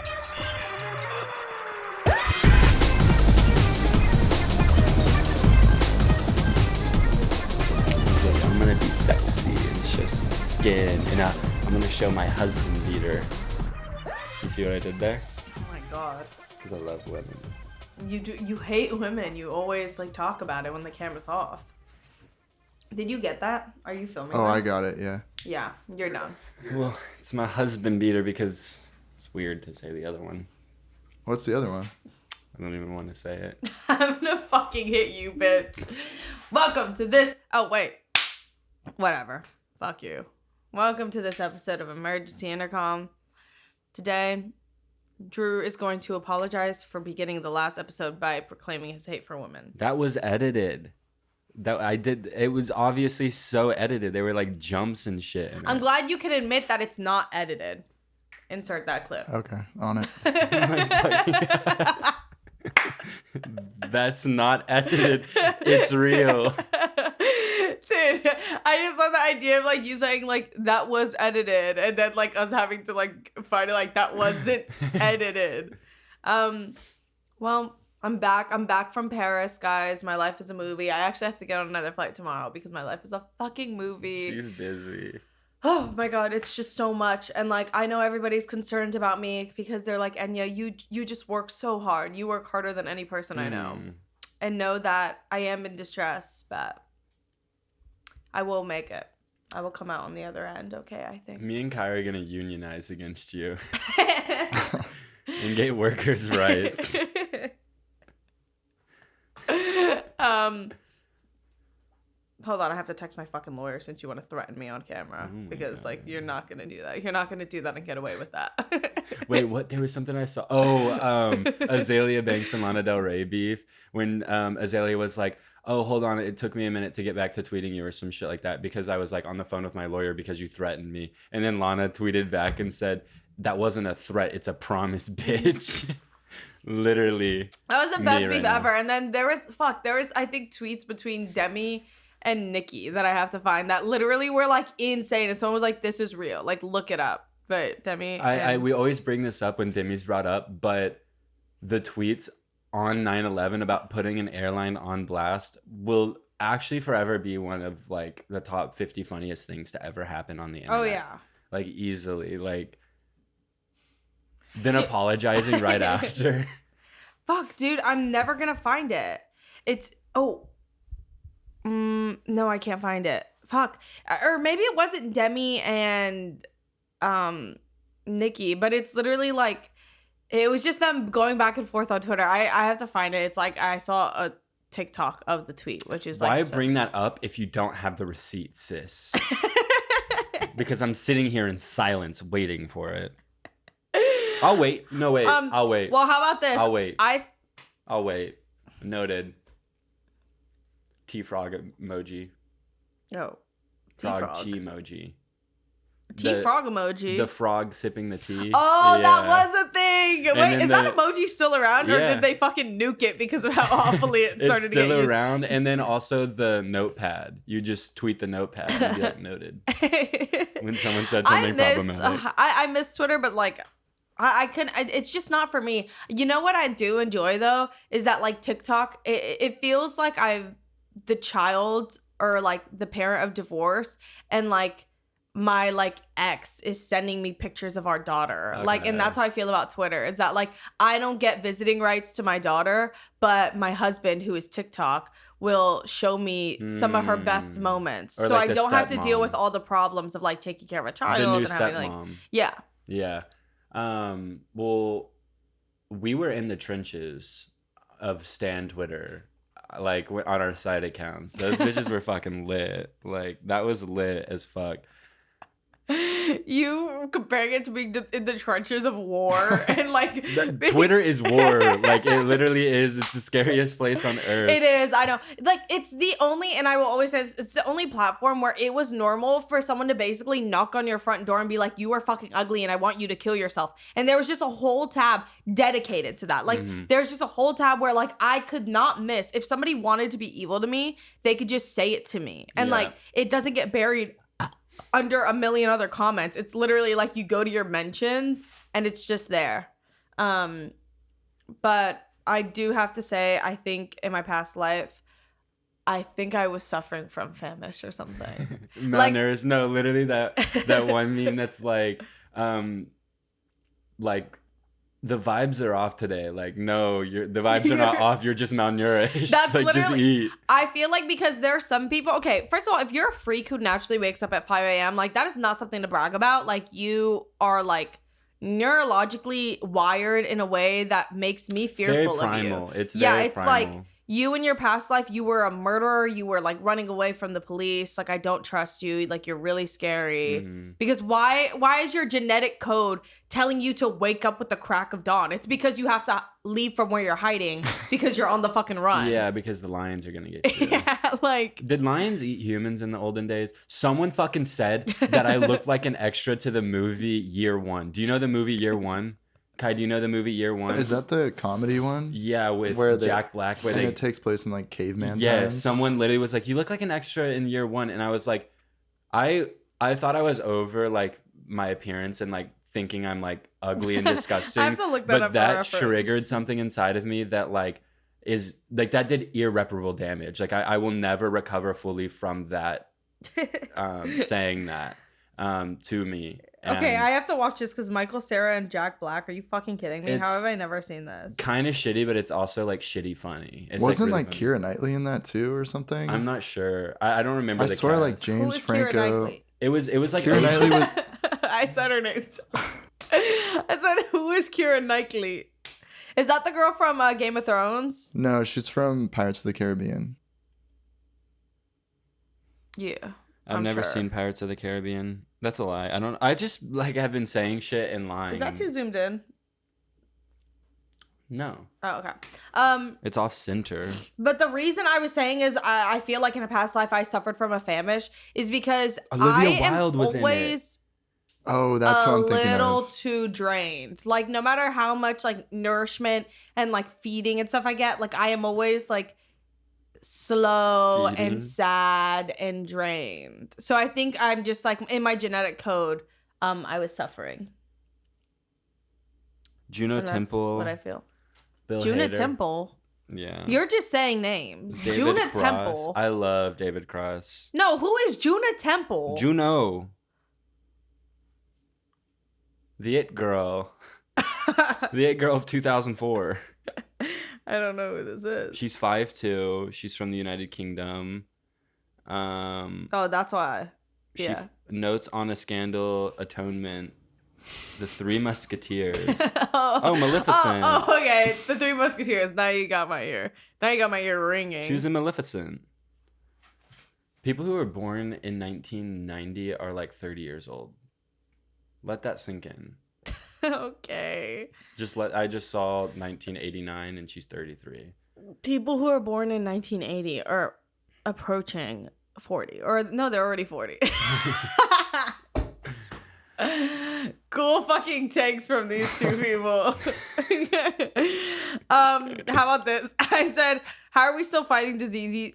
I'm gonna be sexy and show some skin, and I'm gonna show my husband beater. You see what I did there? Oh my god. Because I love women. You hate women. You always like talk about it when the camera's off. Did you get that? Are you filming Oh, this? I got it, yeah. Yeah, you're done. Well, it's my husband beater because it's weird to say the other one. What's the other one? I don't even want to say it. I'm gonna fucking hit you, bitch. Welcome to this. Oh, wait. Whatever. Fuck you. Welcome to this episode of Emergency Intercom. Today, Drew is going to apologize for beginning the last episode by proclaiming his hate for women. That was edited. It was obviously so edited. There were like jumps and shit. I'm glad you can admit that it's not edited. Insert that clip. Okay, on it. That's not edited. It's real. Dude, I just love the idea of like you saying like that was edited and then like us having to like find it like that wasn't edited. Well, I'm back from Paris, guys. My life is a movie. I actually have to get on another flight tomorrow because my life is a fucking movie. She's busy. Oh my god, it's just so much. And like I know everybody's concerned about me because they're like, Enya, you just work so hard. You work harder than any person I know. And know that I am in distress, but I will make it. I will come out on the other end, okay, I think. Me and Kai are gonna unionize against you. And get workers' rights. Hold on, I have to text my fucking lawyer since you want to threaten me on camera. Because, like, you're not going to do that. You're not going to do that and get away with that. Wait, what? There was something I saw. Oh, Azalea Banks and Lana Del Rey beef. When Azalea was like, oh, hold on, it took me a minute to get back to tweeting you or some shit like that because I was, like, on the phone with my lawyer because you threatened me. And then Lana tweeted back and said, that wasn't a threat, it's a promise, bitch. Literally. That was the best beef right ever. And then there was, I think, tweets between Demi and Nikki that I have to find that literally were like insane. And someone was like, this is real. Like, look it up. But Demi. We always bring this up when Demi's brought up, but the tweets on 9/11 about putting an airline on blast will actually forever be one of like the top 50 funniest things to ever happen on the internet. Oh, yeah. Like, easily. Like, then apologizing right after. Fuck, dude, I'm never gonna find it. It's no, I can't find it. Fuck. Or maybe it wasn't Demi and Nikki, but it's literally like it was just them going back and forth on Twitter. I have to find it. It's like I saw a TikTok of the tweet, which is like why bring that up if you don't have the receipt, sis? Because I'm sitting here in silence waiting for it. I'll wait. No, wait. I'll wait. Well, how about this? I'll wait. I'll wait. Noted. T-frog emoji. No. Frog tea emoji. T-frog emoji? The frog sipping the tea. Oh, yeah. That was a thing. Wait, is that emoji still around? Or did they fucking nuke it because of how awfully it started to get used? It's still around. And then also the notepad. You just tweet the notepad and be like, noted. When someone said something problematic. I miss Twitter, but like... I couldn't, it's just not for me. You know what I do enjoy though? Is that like TikTok, it feels like I'm the child or like the parent of divorce and like my like ex is sending me pictures of our daughter. Okay. Like, and that's how I feel about Twitter is that like, I don't get visiting rights to my daughter, but my husband who is TikTok will show me some of her best moments. Or so like I don't have to deal with all the problems of like taking care of a child. The new and having stepmom. Like, yeah. Yeah. Well, we were in the trenches of Stan Twitter, like on our side accounts. Those bitches were fucking lit. Like, that was lit as fuck. You comparing it to being in the trenches of war and like Twitter is war. Like, it literally is. It's the scariest place on earth. It is. I know. Like, it's the only, and I will always say this, it's the only platform where it was normal for someone to basically knock on your front door and be like, you are fucking ugly and I want you to kill yourself. And there was just a whole tab dedicated to that. Like, there's just a whole tab where like I could not miss. If somebody wanted to be evil to me, they could just say it to me. And like, it doesn't get buried under a million other comments. It's literally like you go to your mentions and it's just there. But I do have to say, I think in my past life, I think I was suffering from famish or something. Malnourished. No, literally that one meme that's like the vibes are off today. Like, no, the vibes are not off. You're just malnourished. That's like, literally, just eat. I feel like because there are some people, okay, first of all, if you're a freak who naturally wakes up at 5 a.m., like that is not something to brag about. Like you are like neurologically wired in a way that makes me fearful of you. It's very primal. Like you in your past life, you were a murderer. You were like running away from the police. Like, I don't trust you. Like, you're really scary. Mm-hmm. Because why is your genetic code telling you to wake up with the crack of dawn? It's because you have to leave from where you're hiding because you're on the fucking run. Yeah, because the lions are going to get you. Yeah, like. Did lions eat humans in the olden days? Someone fucking said that I looked like an extra to the movie Year One. Do you know the movie Year One? Kai, do you know the movie Year One? Is that the comedy one? Yeah, with Jack Black. And it takes place in like caveman times? Yeah, someone literally was like, you look like an extra in Year One. And I was like, I thought I was over like my appearance and like thinking I'm like ugly and disgusting. I have to look that up. But that triggered something inside of me that like is like that did irreparable damage. Like I will never recover fully from that saying that to me. Okay, I have to watch this because Michael Cera and Jack Black. Are you fucking kidding me? How have I never seen this? Kind of shitty, but it's also like shitty funny. It's Wasn't really like Keira Knightley in that too or something? I'm not sure. I don't remember. I swear, cast. like James Franco. It was like Keira Knightley was... I said her name. I said, who is Keira Knightley? Is that the girl from Game of Thrones? No, she's from Pirates of the Caribbean. Yeah. I've never seen Pirates of the Caribbean. That's a lie. I just like have been saying shit and lying. Is that too zoomed in? No. Oh, okay. It's off center. But the reason I was saying is I feel like in a past life I suffered from a famish is because Olivia I Wilde am was always Oh, that's what I'm thinking of. a little too drained. Like no matter how much like nourishment and like feeding and stuff I get, like I am always like slow and sad and drained. So I think I'm just like in my genetic code, I was suffering. Juno Temple. That's what I feel. Bill Juno Hader. Temple. Yeah. You're just saying names. David Juno Cross. Temple. I love David Cross. No, who is Juno Temple? Juno. The It Girl. The It Girl of 2004. I don't know who this is. She's 5'2". She's from the United Kingdom. Oh, that's why. Yeah. Notes on a Scandal, Atonement, The Three Musketeers. Oh, Maleficent. Oh, okay. The Three Musketeers. Now you got my ear. Now you got my ear ringing. She was in Maleficent. People who were born in 1990 are like 30 years old. Let that sink in. Okay. I just saw 1989 and she's 33. People who are born in 1980 are approaching 40. Or no, they're already 40. Cool fucking takes from these two people. How about this? I said, how are we still fighting Dizeezy?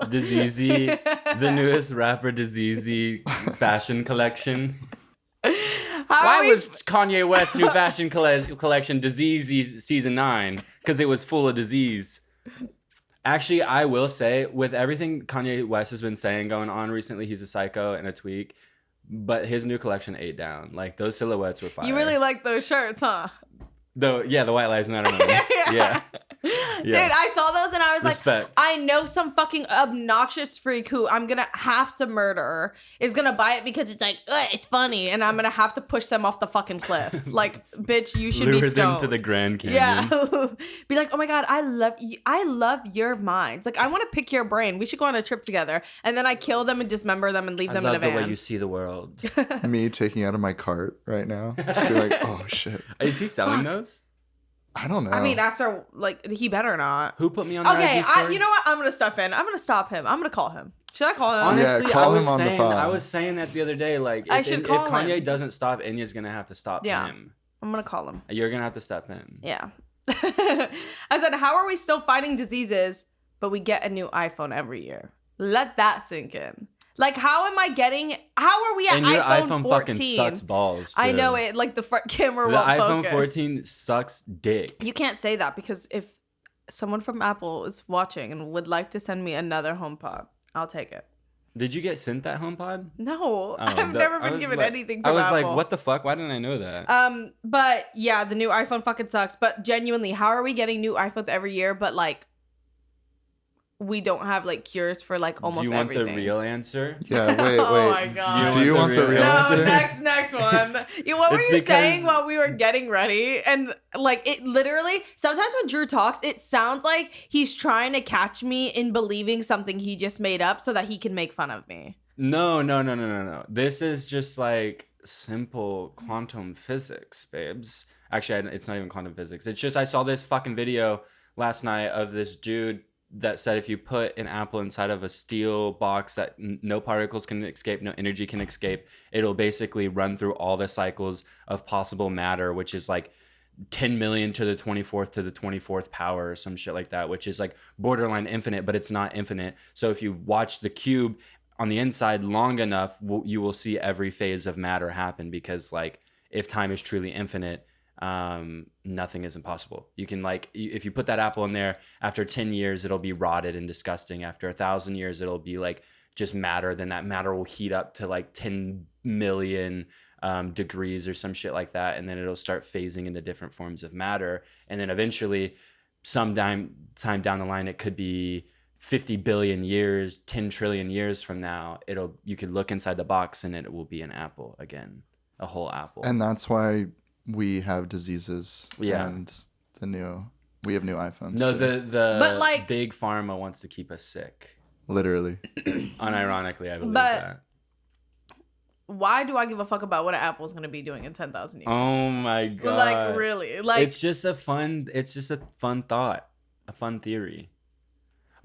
Dizeezy, the newest rapper Dizeezy fashion collection. Why was Kanye West's new fashion collection Disease Season 9? Because it was full of disease. Actually, I will say, with everything Kanye West has been saying going on recently, he's a psycho and a tweak. But his new collection ate down. Like, those silhouettes were fire. You really like those shirts, huh? The White Lives Matter ones. Yeah. Dude, I saw those and I was Respect. like, I know some fucking obnoxious freak who I'm gonna have to murder is gonna buy it because it's like, it's funny, and I'm gonna have to push them off the fucking cliff. Like, bitch, you should be stoned. Lure them to the Grand Canyon. Yeah. Be like, oh my God, I love you. I love your minds. Like, I want to pick your brain. We should go on a trip together. And then I kill them and dismember them and leave them in a van. I love the way you see the world. Me taking out of my cart right now. Just be like, oh shit. Is he selling those? I don't know. I mean, after, like, he better not. Who put me on the Okay, IG story? you know what? I'm going to step in. I'm going to stop him. I'm going to call him. Should I call him? Honestly, yeah, call him on the phone. I was saying that the other day. Like, if Kanye doesn't stop, Enya's going to have to stop him. I'm going to call him. You're going to have to step in. Yeah. I said, how are we still fighting diseases, but we get a new iPhone every year? Let that sink in. Like, how are we at And your iPhone 14? fucking sucks balls. I too. know it. Like, the front camera The won't iPhone focus. 14 sucks dick. You can't say that because if someone from Apple is watching and would like to send me another HomePod, I'll take it. Did you get sent that HomePod? No, I've never been given anything from I was Apple. like, what the fuck? Why didn't I know that? But yeah, the new iPhone fucking sucks. But genuinely, how are we getting new iPhones every year? But like, we don't have like cures for like almost Do you want everything. the real answer? Yeah, wait. Oh my god. Do you want the real No, answer? next one. What were It's you because- saying while we were getting ready? And like it literally, sometimes when Drew talks, it sounds like he's trying to catch me in believing something he just made up so that he can make fun of me. No. This is just like simple quantum physics, babes. Actually, it's not even quantum physics. It's just I saw this fucking video last night of this dude that said if you put an apple inside of a steel box that no particles can escape, no energy can escape, it'll basically run through all the cycles of possible matter, which is like 10 million to the 24th power or some shit like that, which is like borderline infinite, but it's not infinite. So if you watch the cube on the inside long enough, you will see every phase of matter happen, because like if time is truly infinite, nothing is impossible. You can like, if you put that apple in there, after 10 years it'll be rotted and disgusting. After 1,000 years it'll be like just matter. Then that matter will heat up to like 10 million degrees or some shit like that, and then it'll start phasing into different forms of matter. And then eventually, some time down the line, it could be 50 billion years, 10 trillion years from now, you could look inside the box and it will be an apple again, a whole apple. And that's why we have diseases. Yeah. And we have new iPhones. No, too. But, like- big pharma wants to keep us sick. Literally. Unironically, I believe But- that. Why do I give a fuck about what an Apple's gonna be doing in 10,000 years? Oh my god! Like really? Like it's just a fun thought, a fun theory.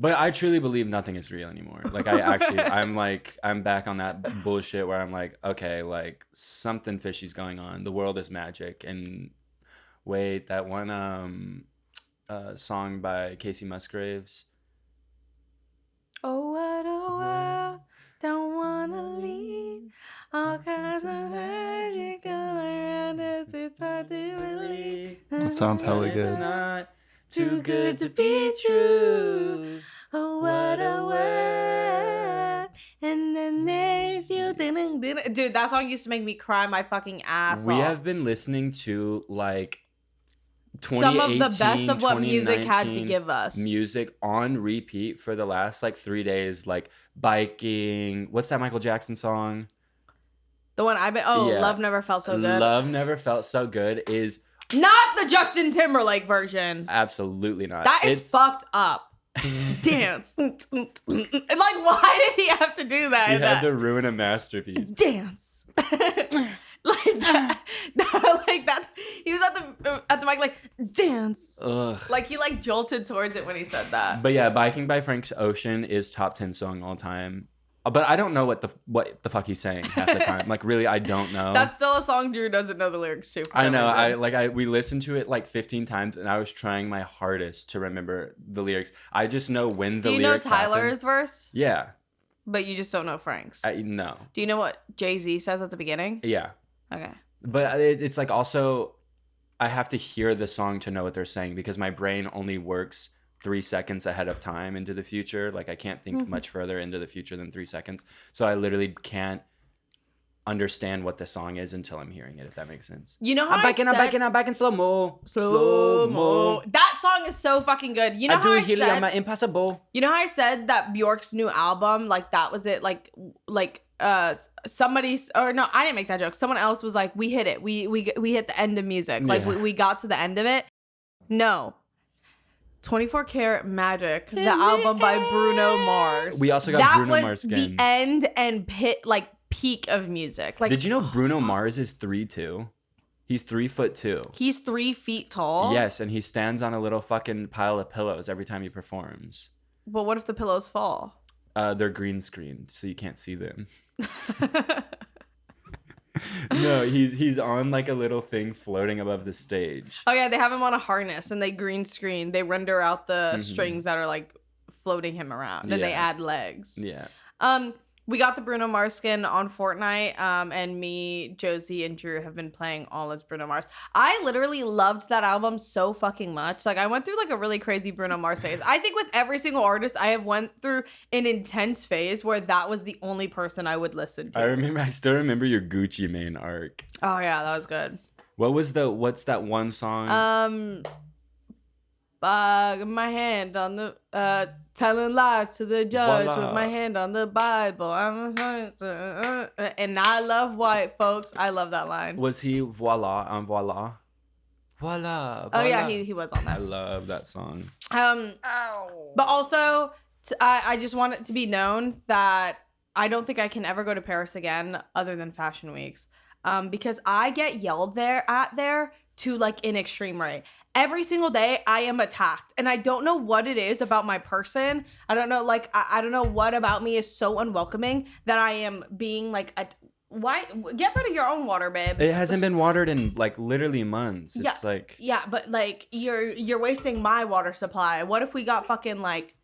But I truly believe nothing is real anymore. Like I'm back on that bullshit where I'm like, okay, like something fishy's going on. The world is magic. And wait, that one song by Casey Musgraves. oh what a world, don't wanna leave. All kinds of magic all around us, it's hard to believe. That sounds hella It's good. not too good to be true. Oh, what a world. And then there's you. Dude, that song used to make me cry my fucking ass We off. have been listening to like Some of the best of what music had to 2019 give us. music on repeat for the last like 3 days, like biking. What's that Michael Jackson song? The one I've been, Yeah. Love Never Felt So Good. Love Never Felt So Good is Not the Justin Timberlake version. absolutely not. That is fucked up. Dance. Like, why did he have to do that? He had to ruin a masterpiece. Dance. Like that. Like that. He was at the mic like, dance. Ugh. Like he like jolted towards it when he said that. But yeah, Biking by Frank Ocean is top 10 song all time. But I don't know what the fuck he's saying half the time. Like really, I don't know. That's still a song Drew doesn't know the lyrics to. for I some know. reason. We listened to it like 15 times, and I was trying my hardest to remember the lyrics. I just know when the Do you know lyrics happen. Tyler's verse? Yeah. But you just don't know Frank's. No. Do you know what Jay-Z says at the beginning? Yeah. Okay. But it's like also, I have to hear the song to know what they're saying, because my brain only works 3 seconds ahead of time into the future. Like I can't think much further into the future than 3 seconds. So I literally can't understand what the song is until I'm hearing it, if that makes sense. You know how I'm biking slow-mo. Slow-mo. That song is so fucking good. You know how I said impossible. You know how I said that Bjork's new album, like that was it, like somebody's, or no, I didn't make that joke. Someone else was like, we hit it. We hit the end of music. Like Yeah. we got to the end of it. No. 24 Karat Magic, the album by Bruno Mars. We also got that Bruno was Mars the skin. end and peak of music. Like, Did you know Bruno Mars is 3'2"? He's 3'2". he's 3 feet tall? Yes, and he stands on a little fucking pile of pillows every time he performs. But what if the pillows fall? They're green screened, so you can't see them. No, he's on like a little thing floating above the stage. Oh yeah, they have him on a harness and they green screen. They render out the strings that are like floating him around. Then they Yeah. add legs. Yeah. We got the Bruno Mars skin on Fortnite, and me, Josie, and Drew have been playing all as Bruno Mars. I literally loved that album so fucking much. Like, I went through like a really crazy Bruno Mars phase. I think with every single artist, I have went through an intense phase where that was the only person I would listen to. I still remember your Gucci Mane arc. Oh yeah, that was good. What's that one song? My hand on the telling lies to the judge Voila. with my hand on the Bible. And I love white folks. I love that line. Was he Voila on Voila? Voila. Oh yeah, Voila. he was on I that. love that song. But also, I just want it to be known that I don't think I can ever go to Paris again other than fashion weeks. Because I get yelled at there to like an extreme rate. Every single day I am attacked, and I don't know what it is about my person. I don't know, like I don't know what about me is so unwelcoming that I am being like why get rid of your own water, babe. It hasn't been watered in like literally months. It's like yeah, but like you're wasting my water supply. What if we got fucking like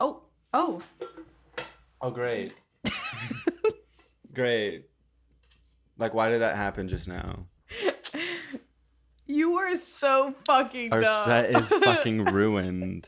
oh great. Great. Like, why did that happen just now? You were so fucking Our dumb. set is fucking ruined.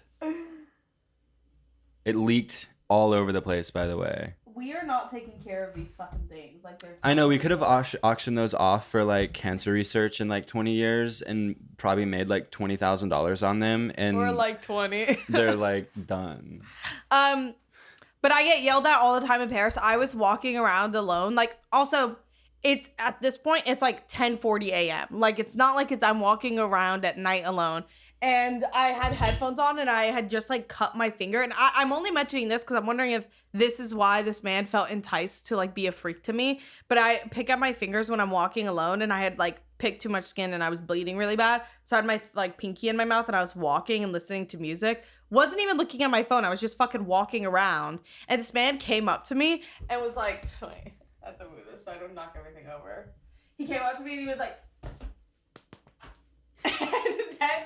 It leaked all over the place, by the way. We are not taking care of these fucking things. Like they're. I know, we could have auctioned those off for like cancer research in like 20 years and probably made like $20,000 on them. And We're like 20. they're like done. But I get yelled at all the time in Paris. I was walking around alone. Like, also, it's at this point, it's like 10:40 a.m. Like, it's not like I'm walking around at night alone. And I had headphones on, and I had just like cut my finger. And I'm only mentioning this because I'm wondering if this is why this man felt enticed to like be a freak to me. But I pick up my fingers when I'm walking alone, and I had like picked too much skin, and I was bleeding really bad. So I had my like pinky in my mouth, and I was walking and listening to music. Wasn't even looking at my phone. I was just fucking walking around. And this man came up to me and was like, wait, I have to move this so I don't knock everything over. He came up to me and he was like, and then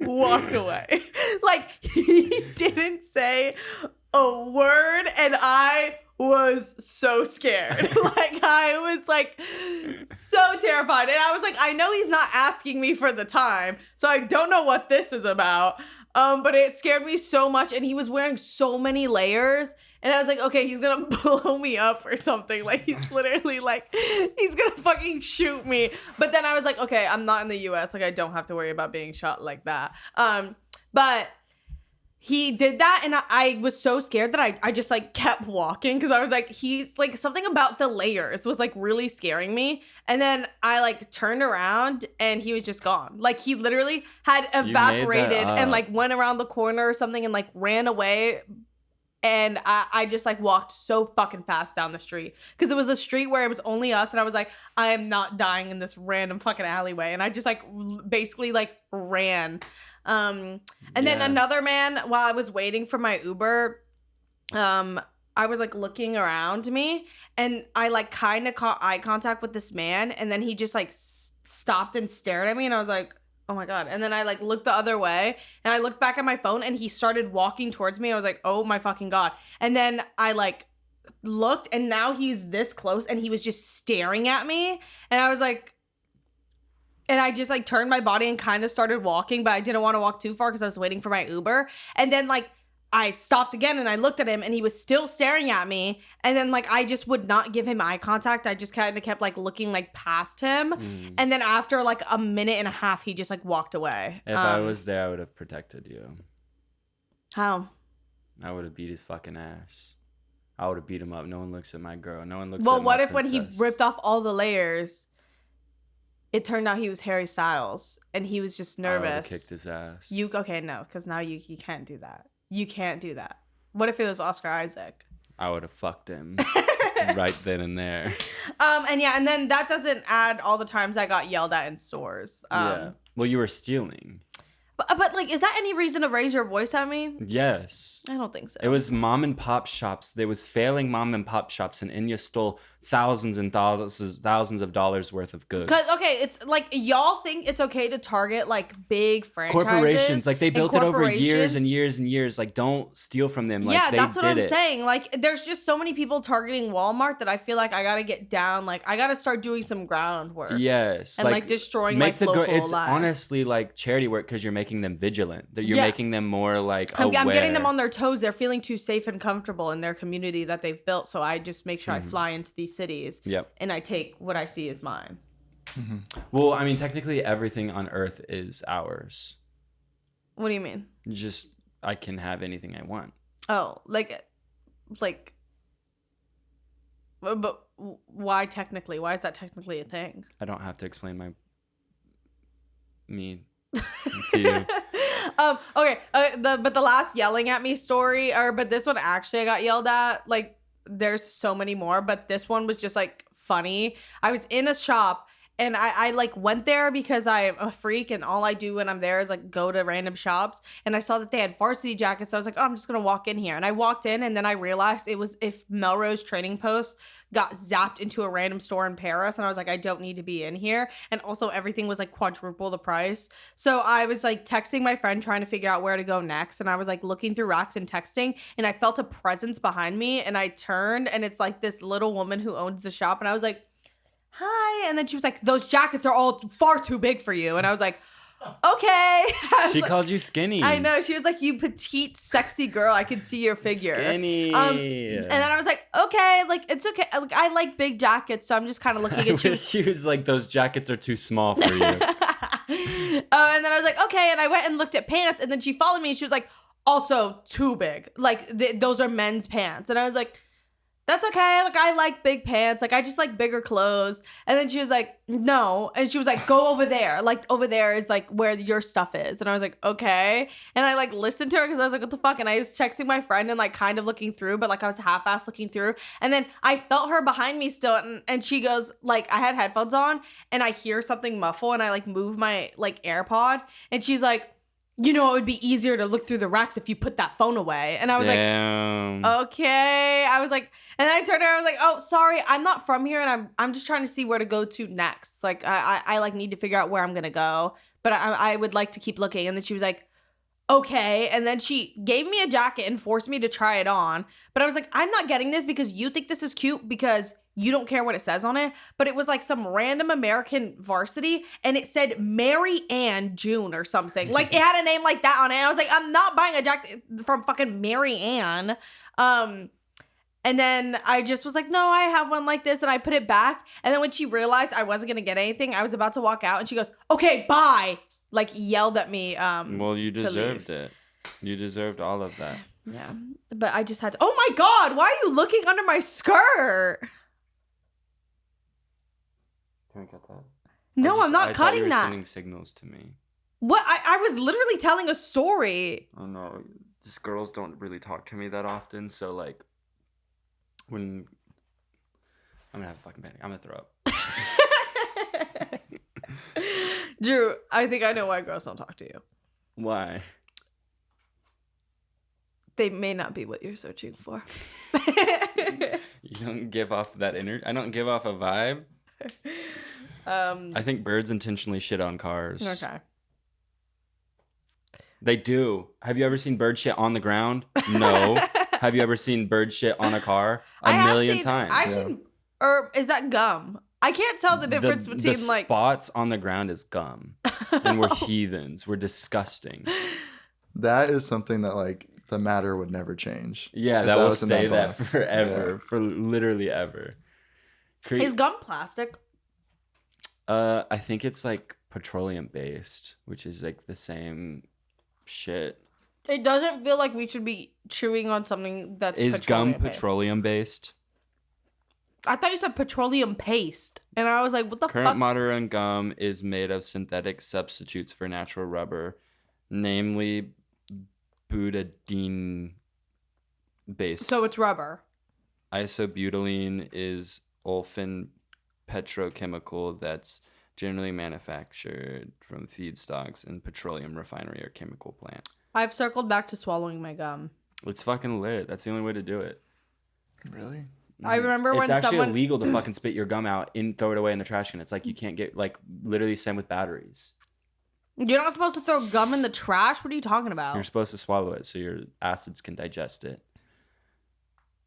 walked away. Like, he didn't say a word, and I was so scared. Like, I was like so terrified, and I was like, I know he's not asking me for the time, so I don't know what this is about. But it scared me so much, and he was wearing so many layers. And I was like, okay, he's gonna blow me up or something. Like, he's literally like, he's gonna fucking shoot me. But then I was like, okay, I'm not in the US. Like, I don't have to worry about being shot like that. But he did that, and I was so scared that I just like kept walking because I was like, he's like, something about the layers was like really scaring me. And then I like turned around and he was just gone. Like, he literally had evaporated and like went around the corner or something and like ran away. And I just like walked so fucking fast down the street because it was a street where it was only us, and I was like, I am not dying in this random fucking alleyway. And I just like basically like ran. And then another man, while I was waiting for my Uber, I was like looking around me, and I like kind of caught eye contact with this man, and then he just like stopped and stared at me, and I was like, oh my God. And then I like looked the other way, and I looked back at my phone, and he started walking towards me. I was like, oh my fucking God. And then I like looked, and now he's this close, and he was just staring at me. And I was like, and I just like turned my body and kind of started walking, but I didn't want to walk too far because I was waiting for my Uber. And then like I stopped again, and I looked at him, and he was still staring at me. And then like I just would not give him eye contact. I just kind of kept like looking like past him. And then after like a minute and a half, he just like walked away. If I was there, I would have protected you. How? I would have beat his fucking ass. I would have beat him up. No one looks at my girl. No one looks Well, at my what if when princess. he ripped off all the layers, it turned out he was Harry Styles, and he was just I would have nervous? kicked his ass. Okay, no, because now you can't do that. You can't do that. What if it was Oscar Isaac? I would have fucked him right then and there. And then that doesn't add all the times I got yelled at in stores. Yeah. Well, you were stealing. But like, is that any reason to raise your voice at me? Yes. I don't think so. It was mom and pop shops. There was failing mom and pop shops, and Enya stole thousands and thousands of dollars worth of goods. Because it's like y'all think it's okay to target like big franchises, corporations, like they built it over years and corporations. years and years. Like, don't steal from them. Like, Yeah, they that's what did I'm it. saying. Like, there's just so many people targeting Walmart that I feel like I gotta get down. Like, I gotta start doing some groundwork. Yes, And like destroying make like the local it's lives. honestly like charity work because you're making them vigilant. That you're Yeah. making them more like I'm aware. getting them on their toes. They're feeling too safe and comfortable in their community that they've built. So I just make sure I fly into these cities. Yep. And I take what I see as mine. Well, I mean, technically, everything on Earth is ours. What do you mean? Just I can have anything I want. Oh, like, but why technically? Why is that technically a thing? I don't have to explain me to you. Okay. But the last yelling at me story, but this one actually I got yelled at. Like, there's so many more, but this one was just like funny. I was in a shop and I like went there because I'm a freak and all I do when I'm there is like go to random shops, and I saw that they had varsity jackets. So I was like, oh, I'm just gonna walk in here, and I walked in, and then I realized it was if Melrose Trading Post got zapped into a random store in Paris, and I was like, I don't need to be in here. And also everything was like quadruple the price. So I was like texting my friend trying to figure out where to go next, and I was like looking through racks and texting, and I felt a presence behind me, and I turned, and it's like this little woman who owns the shop, and I was like, hi. And then she was like, those jackets are all far too big for you. And I was like, okay. She called you skinny. I know. She was like, you petite, sexy girl. I can see your figure. Skinny. And then I was like, okay, like, it's okay. Like, I like big jackets, so I'm just kind of looking I at you. wish she was like, those jackets are too small for you. And then I was like, okay. And I went and looked at pants, and then she followed me, and she was like, also too big. Like, those are men's pants. And I was like, that's okay. Like, I like big pants. Like, I just like bigger clothes. And then she was like, no. And she was like, go over there. Like, over there is like where your stuff is. And I was like, okay. And I like listened to her because I was like, what the fuck? And I was texting my friend and like kind of looking through, but like I was half-assed looking through. And then I felt her behind me still. And she goes, like, I had headphones on and I hear something muffle and I like move my like AirPod. And she's like, you know, it would be easier to look through the racks if you put that phone away. And I was Damn. like, okay. I was like, and I turned around, I was like, oh, sorry, I'm not from here, and I'm just trying to see where to go to next. Like, I like need to figure out where I'm gonna go, but I would like to keep looking. And then she was like, okay. And then she gave me a jacket and forced me to try it on. But I was like, I'm not getting this because you think this is cute because you don't care what it says on it. But it was like some random American varsity and it said Mary Ann June or something. Like, it had a name like that on it. I was like, I'm not buying a jacket from fucking Mary Ann. And then I just was like, no, I have one like this. And I put it back. And then when she realized I wasn't going to get anything, I was about to walk out. And she goes, okay, bye. Like, yelled at me. Well, you deserved it. You deserved all of that. Yeah. But I just had to. Oh, my God. Why are you looking under my skirt? Can we cut that? No, I'm not cutting you were that. Sending signals to me. What? I was literally telling a story. Oh, no. Just girls don't really talk to me that often. So, like, when I'm gonna have a fucking panic, I'm gonna throw up. Drew, I think I know why girls don't talk to you. Why? They may not be what you're searching for. You don't give off that I don't give off a vibe. I think birds intentionally shit on cars. Okay. They do. Have you ever seen bird shit on the ground? No. Have you ever seen bird shit on a car? A million times. I've seen, or is that gum? I can't tell the difference between the like spots on the ground is gum, and we're heathens. We're disgusting. That is something that like the matter would never change. Yeah, If that will was in stay that box. forever, for literally ever. Is gum plastic? I think it's like petroleum based, which is like the same shit. It doesn't feel like we should be chewing on something that's Is gum petroleum-based. petroleum based? I thought you said petroleum paste, and I was like, "What the Current fuck?" modern gum is made of synthetic substitutes for natural rubber, namely butadiene based. So it's rubber. Isobutylene is olefin petrochemical that's generally manufactured from feedstocks in petroleum refinery or chemical plant. I've circled back to swallowing my gum. It's fucking lit. That's the only way to do it. Really? I remember when it's actually someone illegal to fucking spit your gum out and throw it away in the trash can. It's like you can't get like literally same with batteries. You're not supposed to throw gum in the trash. What are you talking about? You're supposed to swallow it so your acids can digest it.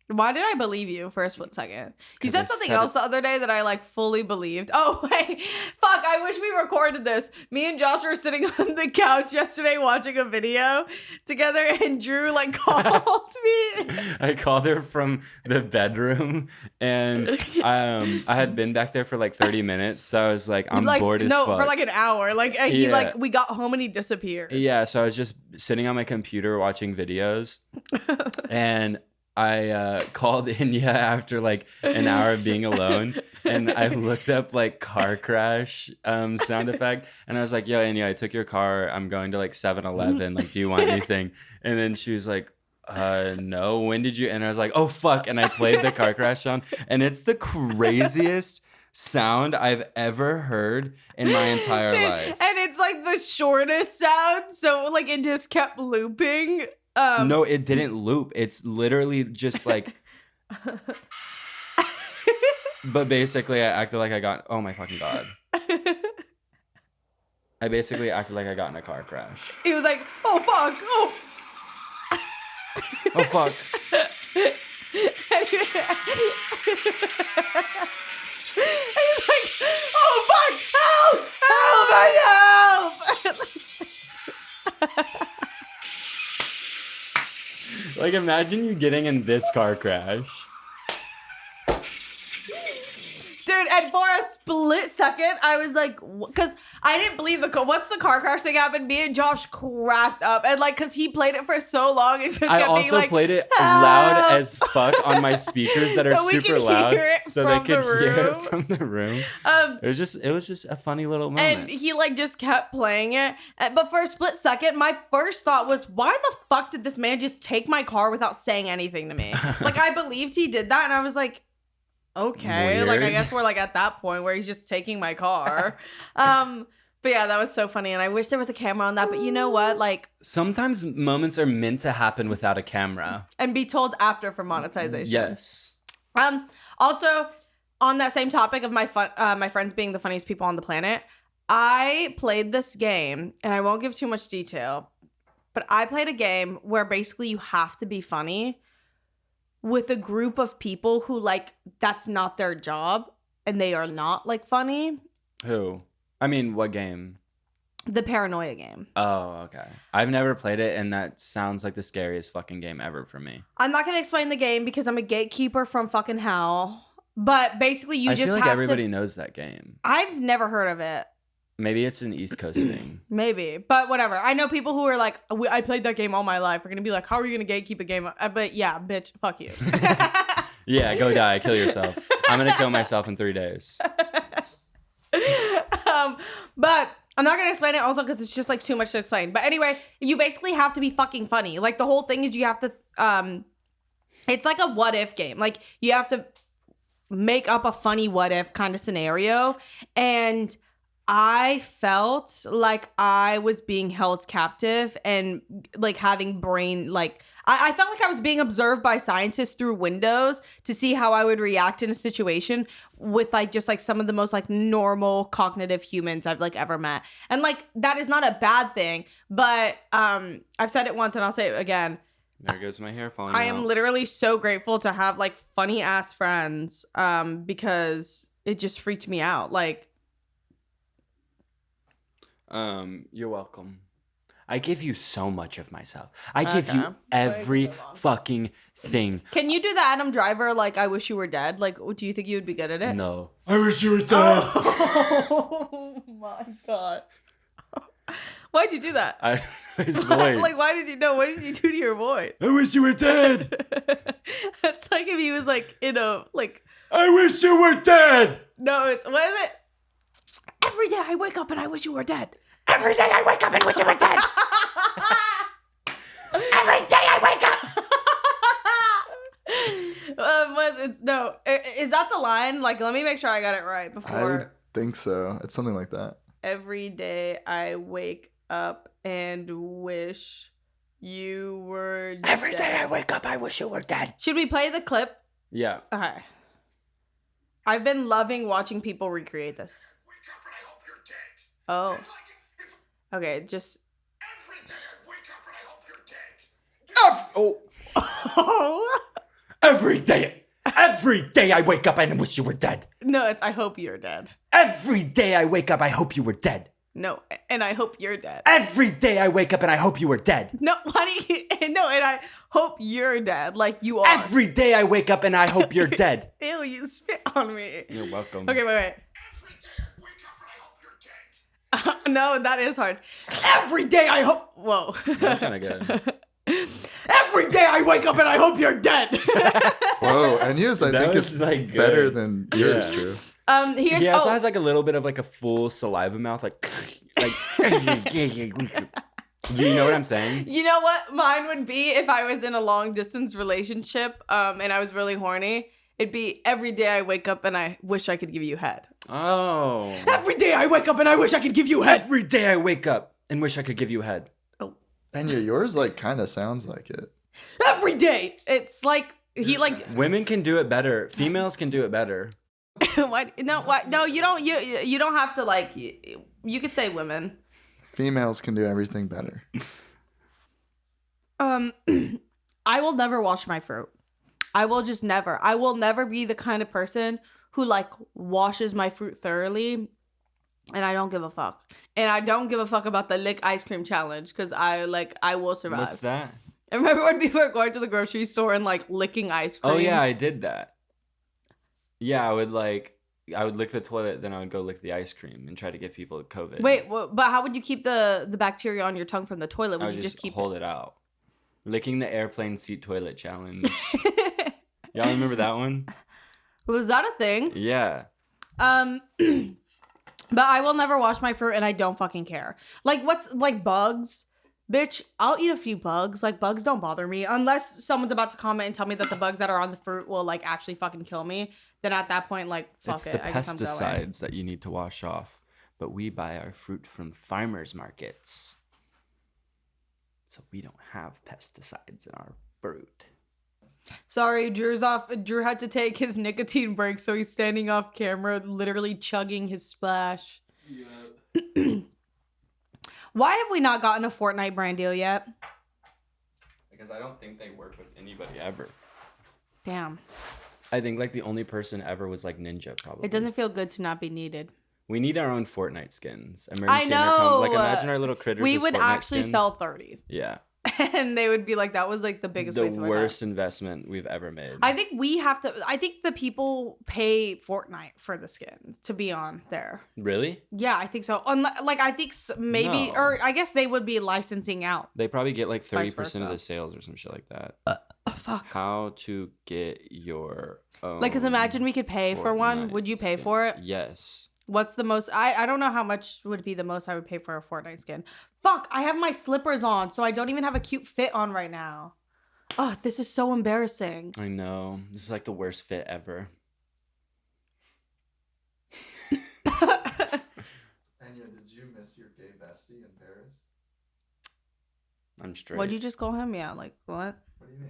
Why did I believe you for a split second? You 'Cause I said something said else it- the other day that I like fully believed. Oh, wait. Fuck, I wish we recorded this. Me and Josh were sitting on the couch yesterday watching a video together and Drew like called me. I called her from the bedroom and I had been back there for like 30 minutes. So I was like, I'm like, bored as no, fuck. for like an hour. Like he like we got home and he disappeared. Yeah, so I was just sitting on my computer watching videos and I called Enya after like an hour of being alone and I looked up like car crash sound effect and I was like, yo, Enya, I took your car. I'm going to like 7-Eleven. Like, do you want anything? And then she was like, no. When did you? And I was like, oh, fuck. And I played the car crash sound and it's the craziest sound I've ever heard in my entire life. And it's like the shortest sound. So like it just kept looping. No, it didn't loop. It's literally just like. But basically, I acted like I got. Oh my fucking god! I basically acted like I got in a car crash. He was like, "Oh fuck! Oh, Oh fuck!" He's like, "Oh fuck! Help! Help! Help!" Like, imagine you getting in this car crash. Dude, and for a split second, I was like, because I didn't believe once the car crash thing happened, me and Josh cracked up. And like, because he played it for so long, it just kept I being also like, played it "Help!" loud as fuck on my speakers that are So we super could loud, hear it so they from could the hear it room. from the room. It was just a funny little moment. And he like just kept playing it. But for a split second, my first thought was, why the fuck did this man just take my car without saying anything to me? Like, I believed he did that. And I was like, okay. Like, I Weird. guess we're like at that point where he's just taking my car. But yeah, that was so funny. And I wish there was a camera on that. But you know what? Like, Sometimes moments are meant to happen without a camera. and be told after for monetization. Yes. Also, on that same topic of my friends being the funniest people on the planet, I played this game, and I won't give too much detail, but I played a game where basically you have to be funny with a group of people who, like, that's not their job, and they are not, like, funny. Who? I mean, what game? The Paranoia game. Oh, okay. I've never played it, and that sounds like the scariest fucking game ever for me. I'm not going to explain the game because I'm a gatekeeper from fucking hell, but basically you I just feel like have everybody to... knows that game. I've never heard of it. Maybe it's an East Coast thing. Maybe, but whatever. I know people who are like, I played that game all my life. We're gonna be like, how are you gonna gatekeep a game? But yeah, bitch, fuck you. Yeah, go die, kill yourself. I'm gonna kill myself in 3 days. But I'm not gonna explain it also because it's just like too much to explain. But anyway, you basically have to be fucking funny. Like the whole thing is you have to. It's like a what if game. Like you have to make up a funny what if kind of scenario, and I felt like I was being held captive and like having brain like I felt like I was being observed by scientists through windows to see how I would react in a situation with like just like some of the most like normal cognitive humans I've like ever met. And like that is not a bad thing, but I've said it once and I'll say it again. There goes my hair falling I out. am literally so grateful to have like funny ass friends because it just freaked me out. Like You're welcome. I give you so much of myself. I give Okay. you every fucking thing. can you do the Adam Driver like I wish you were dead? Like do you think you would be good at it? No. I wish you were dead. Oh my god. Why'd you do that? His voice. Like why did you know? What did you do to your voice? I wish you were dead. It's like if he was like in a like I wish you were dead. no, it's what is it? Every day I wake up and I wish you were dead. Every day I wake up and wish you were dead. Every day I wake up. Is that the line? Like, let me make sure I got it right I before. think so. It's something like that. Every day I wake up and wish you were Every dead. day I wake up, I wish you were dead. Should we play the clip Yeah. Okay. I've been loving watching people recreate this. Wake up and I hope you're dead. Oh. Dead like if Okay, just. every day I wake up and I hope you're dead. Every day I wake up and wish you were dead. No, it's I hope you're dead. Every day I wake up, I hope you were dead. No, and I hope you're dead. Every day I wake up and I hope you were dead. No, why do you? No, and I hope you're dead, like you are. Every day I wake up and I hope you're dead. Ew, you spit on me. You're welcome. Okay, wait. Every day I wake up and I hope you're dead. No, that is hard. Every day I hope. Whoa. That's kind of good. Every day I wake up and I hope you're dead. Whoa, and yours I That think was, is like, better good. than yours, Yeah. Drew. Here's He also has like a little bit of like a full saliva mouth, like. Do you know what I'm saying? You know what mine would be if I was in a long distance relationship, and I was really horny? It'd be every day I wake up and I wish I could give you head. Oh. Every day I wake up and I wish I could give you head. Every day I wake up and wish I could give you head. And yours like kind of sounds like it. Every day. It's like he like. Women can do it better. Females can do it better. Why? No, why? No, you don't. You don't have to like. You could say women. Females can do everything better. I will never wash my fruit. I will just never. I will never be the kind of person who like washes my fruit thoroughly, and I don't give a fuck. And I don't give a fuck about the lick ice cream challenge because I will survive. What's that? I remember when people were going to the grocery store and like licking ice cream. Oh yeah, I did that. Yeah, I would lick the toilet, then I would go lick the ice cream and try to get people COVID. Wait, but how would you keep the bacteria on your tongue from the toilet? I Would would you just keep hold it out. Licking the airplane seat toilet challenge. Y'all remember that one? Was that a thing? Yeah. But I will never wash my fruit and I don't fucking care. Like what's like bugs? Bitch, I'll eat a few bugs. Like bugs don't bother me unless someone's about to comment and tell me that the bugs that are on the fruit will like actually fucking kill me. Then at that point, like fuck It's it. the I guess I'm going. pesticides that you need to wash off. But we buy our fruit from farmers markets. So we don't have pesticides in our fruit. Sorry, Drew had to take his nicotine break, so he's standing off camera, literally chugging his splash. Yeah. Why have we not gotten a Fortnite brand deal yet? Because I don't think they work with anybody ever. Damn. I think like the only person ever was like Ninja probably. It doesn't feel good to not be needed. We need our own Fortnite skins. I know. Like imagine our little critters. We as would Fortnite actually skins. sell 30. Yeah. And they would be like, that was like the biggest waste The of our time. worst investment we've ever made. I think the people pay Fortnite for the skin to be on there. Really? Yeah, I think so. Like, I think maybe, No. or I guess they would be licensing out. They probably get like Vice 30% of versa. the sales or some shit like that. Fuck. How to get your own Like, because imagine we could pay for one. Fortnite Would you pay skin. for it? Yes. What's the most? I don't know how much would be the most I would pay for a Fortnite skin. Fuck, I have my slippers on, so I don't even have a cute fit on right now. Oh, this is so embarrassing. I know. This is like the worst fit ever. Enya, did you miss your gay bestie in Paris? I'm straight. What'd you just call him? Yeah, like, what? What do you mean?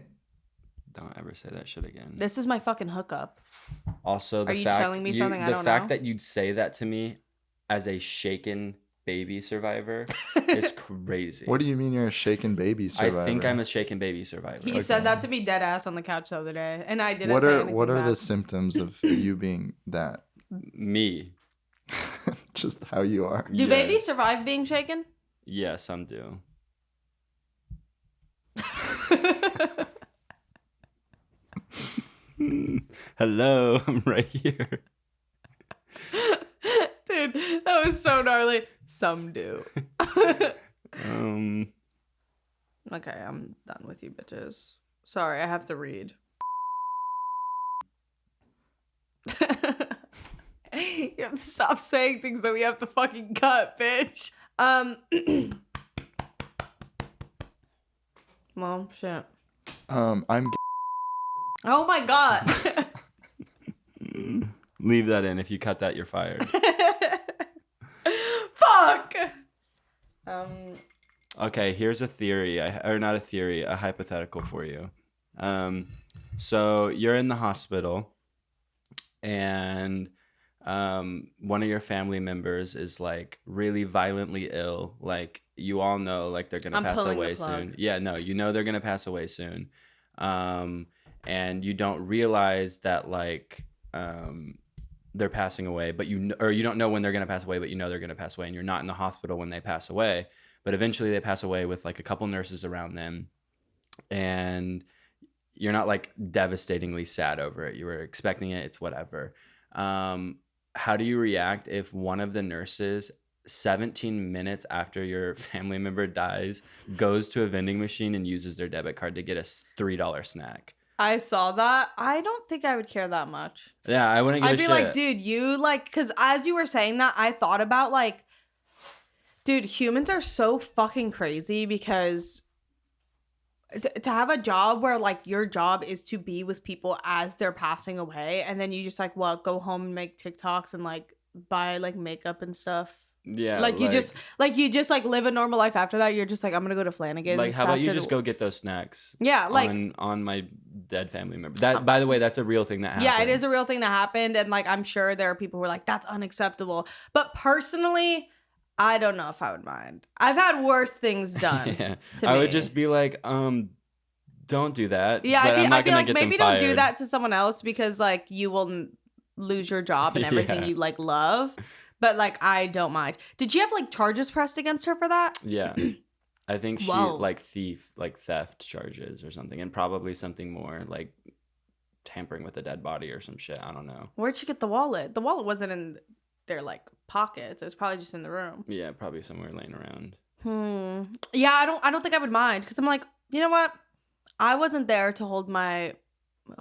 Don't ever say that shit again. This is my fucking hookup. Also, the Are you fact telling me something I the don't fact know? that you'd say that to me as a shaken baby survivor is crazy. What do you mean you're a shaken baby survivor? I think I'm a shaken baby survivor. He said that to me dead ass on the couch the other day, and I didn't What say are anything what are bad. the symptoms of you being that? Me. Just how you are. Do Yeah. babies survive being shaken? Yeah, some do. Hello, I'm right here. Dude, that was so gnarly. Some do. Okay, I'm done with you bitches. Sorry, I have to read. You have to stop saying things that we have to fucking cut, bitch. Well, shit. I'm gay. Oh my god. Leave that in. If you cut that, you're fired. Fuck. Okay, here's a theory, or not a theory, a hypothetical for you. So you're in the hospital, and one of your family members is like really violently ill. Like you all know, like they're gonna I'm pass pulling the away plug. soon. Yeah, no, you know they're gonna pass away soon. And you don't realize that like they're passing away, but or you don't know when they're gonna pass away, but you know they're gonna pass away, and you're not in the hospital when they pass away. But eventually they pass away with like a couple nurses around them, and you're not like devastatingly sad over it. You were expecting it. It's whatever. How do you react if one of the nurses 17 minutes after your family member dies goes to a vending machine and uses their debit card to get a $3 snack? I saw that. I don't think I would care that much. Yeah, I wouldn't give a I'd be shit. like, dude, you like, because as you were saying that, I thought about like, dude, humans are so fucking crazy because to have a job where like your job is to be with people as they're passing away, and then you just like go home and make TikToks and like buy like makeup and stuff. Yeah, Like you just like live a normal life after that. You're just like, I'm gonna go to Flanagan's. like, how about you after just go get those snacks? Yeah, like on my dead family member. That, by the way, that's a real thing that happened. yeah, it is a real thing that happened, and like I'm sure there are people who are like, that's unacceptable. But personally, I don't know if I would mind. I've had worse things done. Yeah, to I me. would just be like, don't do that. Yeah, but I'm not I'd be gonna like, get maybe them don't do fired. that to someone else because like you will lose your job and everything Yeah. you like love. But like I don't mind. Did she have like charges pressed against her for that? Yeah. I think she Whoa. like theft charges or something, and probably something more like tampering with a dead body or some shit. I don't know. Where'd she get the wallet? The wallet wasn't in their like pockets. It was probably just in the room. Yeah, probably somewhere laying around. Yeah, I don't think I would mind because I'm like, you know what? I wasn't there to hold my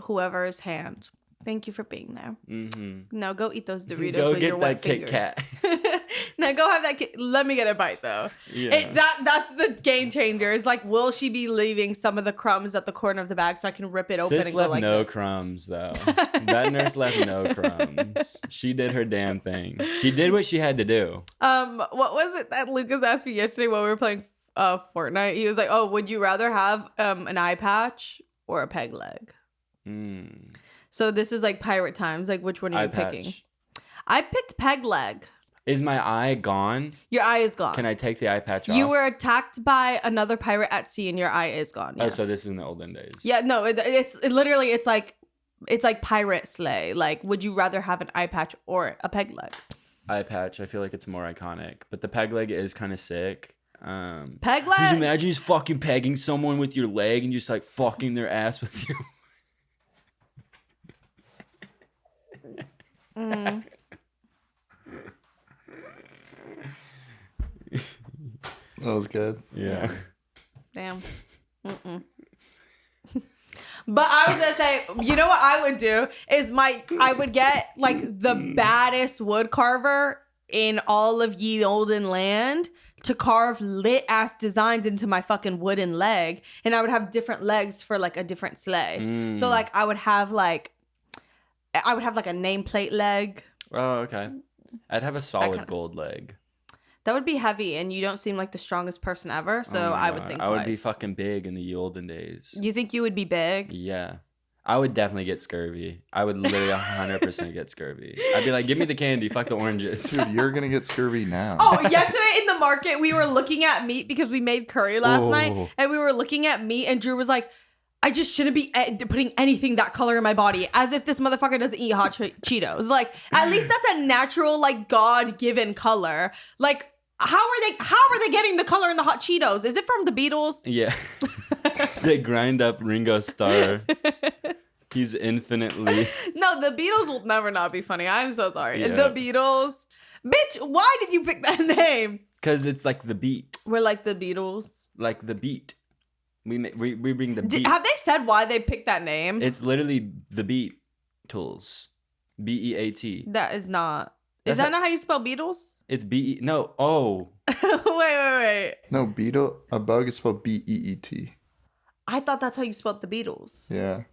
whoever's hand. Thank you for being there. Mm-hmm. No, go eat those Doritos Go with get your that wet Kit fingers. Kat. Now go have that. Let me get a bite though. Yeah. That's the game changer. Is like, will she be leaving some of the crumbs at the corner of the bag so I can rip it open Sis and go left like no this? crumbs though. That nurse left no crumbs. She did her damn thing. She did what she had to do. What was it that Lucas asked me yesterday while we were playing Fortnite? He was like, "Oh, would you rather have an eye patch or a peg leg?" So this is like pirate times. Like, which one are Eye you picking? patch. I picked peg leg. Is my eye gone? Your eye is gone. Can I take the eye patch off? You were attacked by another pirate at sea, and your eye is gone. Yes. Oh, so this is in the olden days. Yeah, no, it's literally it's like pirate slay. Like, would you rather have an eye patch or a peg leg? Eye patch. I feel like it's more iconic, but the peg leg is kind of sick. Peg Could you leg. imagine just fucking pegging someone with your leg and just like fucking their ass with your. That was good. Yeah. Damn. But I was gonna say, you know what I would do is I would get like the baddest wood carver in all of ye olden land to carve lit ass designs into my fucking wooden leg, and I would have different legs for like a different sleigh. So like I would have like a nameplate leg. Oh, okay. I'd have a solid kinda- gold leg. That would be heavy, and you don't seem like the strongest person ever, so Oh my I would God. think I twice. would be fucking big in the olden days. You think you would be big? Yeah. I would definitely get scurvy. I would literally 100% get scurvy. I'd be like, give me the candy, fuck the oranges. Dude, you're gonna get scurvy now. Oh, yesterday in the market, we were looking at meat because we made curry last Oh. night, and we were looking at meat, and Drew was like, I just shouldn't be putting anything that color in my body, as if this motherfucker doesn't eat hot Cheetos. Like, at least that's a natural, like, God-given color. Like, how are they getting the color in the hot Cheetos? Is it from the Beatles? Yeah. They grind up Ringo Starr. He's infinitely. No, the Beatles will never not be funny. I'm so sorry. Yeah. The Beatles. Bitch, why did you pick that name? Because it's like the beat. We're like the Beatles. Like the beat. We bring the beat. Have they said why they picked that name? It's literally the beat tools. BEAT. That is not. Is That's that not how you spell Beatles? It's BE. No. Oh. wait. No, beetle. A bug is spelled BEET. I thought that's how you spelled the Beatles. Yeah.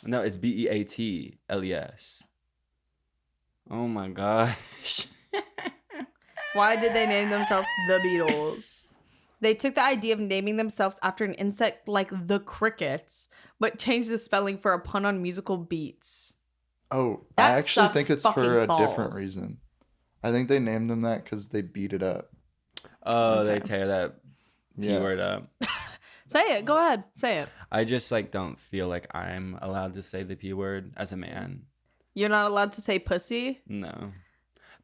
No, it's BEATLES. Oh my gosh. Why did they name themselves the Beatles? They took the idea of naming themselves after an insect like the crickets, but changed the spelling for a pun on musical beats. Oh, That I actually sucks think it's fucking for a different balls. reason. I think they named them that because they beat it up. Oh, Okay. they tear that P Yeah. word up. Say it. Go ahead. Say it. I just like don't feel like I'm allowed to say the P word as a man. You're not allowed to say pussy. No.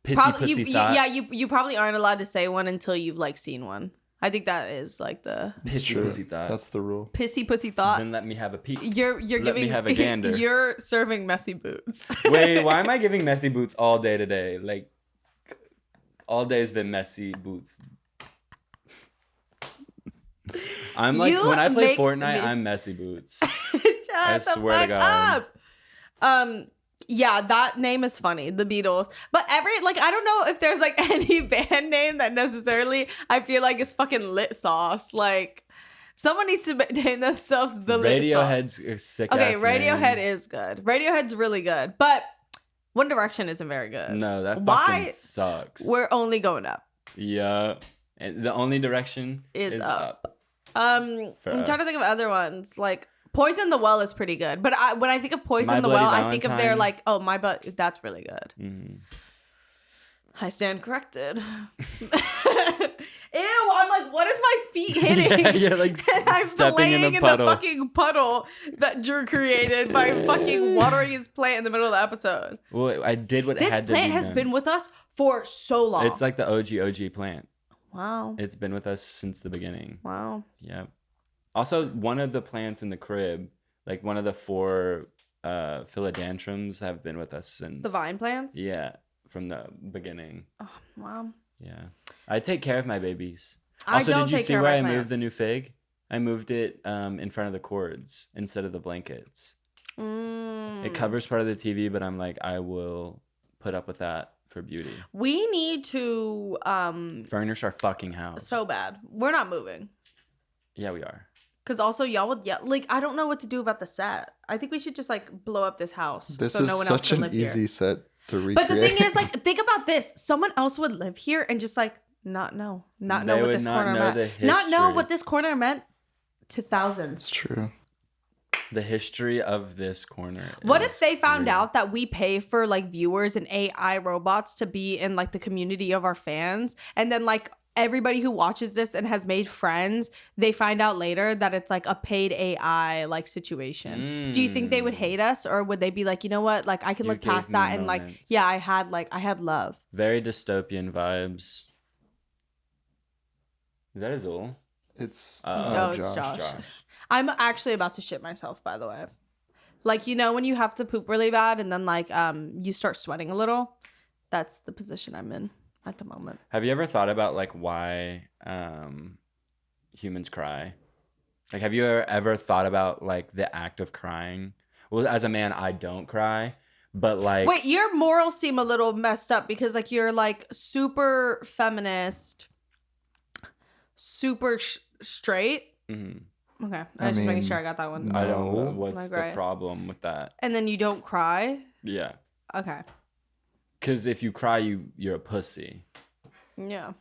Pissy Probably, pussy thought. you probably aren't allowed to say one until you've like seen one. I think that is like the It's Pissy true. pussy thought. That's the rule. pissy pussy thought. Then let me have a peek. You're Let giving me have a gander. You're serving messy boots. Wait, why am I giving messy boots all day today? Like, all day has been messy boots. I'm like, You when I play make Fortnite, me- I'm messy boots. Shut the swear to fuck God. up. Yeah, that name is funny, the Beatles. But I don't know if there's like any band name that necessarily I feel like is fucking lit sauce. Like, someone needs to name themselves the lit sauce. Radiohead's a sick Okay, ass Radiohead name. is good. Radiohead's really good, but One Direction isn't very good. No, that Why? fucking sucks. We're only going up. Yeah. And the only direction Is is up. up. I'm For trying to us. think of other ones. Like Poison the Well is pretty good, but when I think of Poison My the Bloody Well, I think of their Valentine. like, oh my butt. That's really good. Mhm. I stand corrected. Ew! I'm like, what is my feet hitting? Yeah, you're like And I'm stepping in playing a in puddle. the fucking puddle that Drew created by fucking watering his plant in the middle of the episode. Well, I did what This had to be plant has done. been with us for so long. It's like the OG plant. Wow. It's been with us since the beginning. Wow. Yeah. Also, one of the plants in the crib, like one of the 4 philodendrons, have been with us since The vine plants? Yeah, from the beginning. Oh, wow. Yeah, I take care of my babies. I Also, don't did you take see care of where my I moved the new plants. fig? I moved it in front of the cords instead of the blankets. Mm. It covers part of the TV, but I'm like, I will put up with that for beauty. We need to Furnish our fucking house. so bad. We're not moving. Yeah, we are. Cause also y'all would like I don't know what to do about the set. I think we should just like blow up this house This so is no one else such can an live easy here. set to recreate. But the thing is, like, think about this: someone else would live here and just like not know They what would this not corner know meant, the not know history. what this corner meant to It's thousands. true. The history of this corner. What is if they found real. out that we pay for like viewers and AI robots to be in like the community of our fans, and then like everybody who watches this and has made friends, they find out later that it's like a paid AI like situation. Do you think they would hate us, or would they be like, you know what, like I can You look past gave me that and like, moments. yeah, I had love. Very dystopian vibes. Is that Azul? It's Oh, it's Josh. Josh. I'm actually about to shit myself, by the way. Like, you know, when you have to poop really bad and then like you start sweating a little, that's the position I'm in at the moment. Have you ever thought about like why humans cry? Like, have you ever thought about like the act of crying? Well, as a man, I don't cry, but like, Wait, your morals seem a little messed up because like you're like super feminist, super straight. mhm. Okay, I I was just making mean, sure I got that one. I don't know No. what's Like, the right. problem with that. And then you don't cry. Yeah, Okay. because if you cry, you're a pussy. Yeah.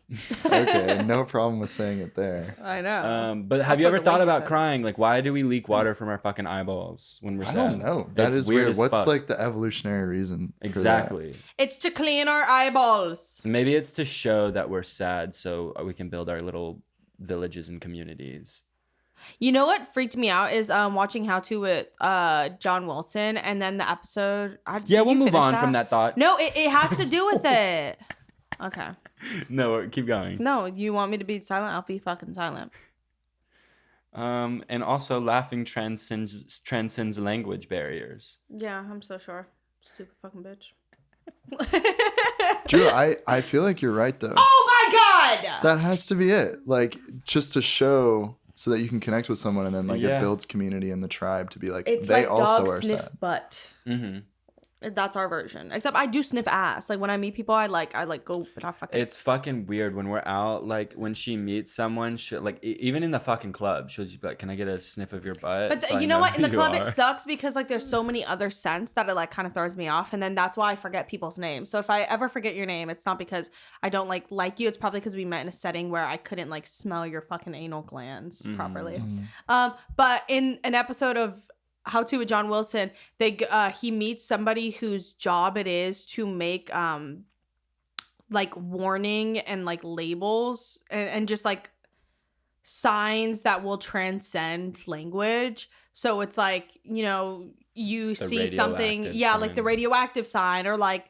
Okay, no problem with saying it there. I know. But have you Also, ever the thought way you about said it. crying? Like, why do we leak water from our fucking eyeballs when we're I sad? don't know. That It's is weird. as What's fuck. like the evolutionary reason? for that? Exactly. It's to clean our eyeballs. Maybe it's to show that we're sad so we can build our little villages and communities. You know what freaked me out is watching How To with John Wilson, and then the episode. Yeah, we'll move on from that thought. No, it has to do with it. Okay. No, keep going. No, you want me to be silent? I'll be fucking silent. And also laughing transcends language barriers. Yeah, I'm so sure. Stupid fucking bitch. Drew, I feel like you're right though. Oh my god! That has to be it. Like just to show so that you can connect with someone and then like Yeah. it builds community in the tribe to be like It's they like also dog are sniff sad. butt. Mm-hmm. That's our version. Except I do sniff ass. Like when I meet people, I go and I fucking. It's fucking weird when we're out. Like when she meets someone, she like even in the fucking club, she'll just be like, "Can I get a sniff of your butt?" But So I you know know what? In the who club, you it are. sucks because like there's so many other scents that it like kind of throws me off, and then that's why I forget people's names. So if I ever forget your name, it's not because I don't like you. It's probably because we met in a setting where I couldn't like smell your fucking anal glands properly. But in an episode of How to with John Wilson, he meets somebody whose job it is to make like warning and like labels and just like signs that will transcend language. So it's like, you know, you see something, radioactive like the sign. radioactive sign, or like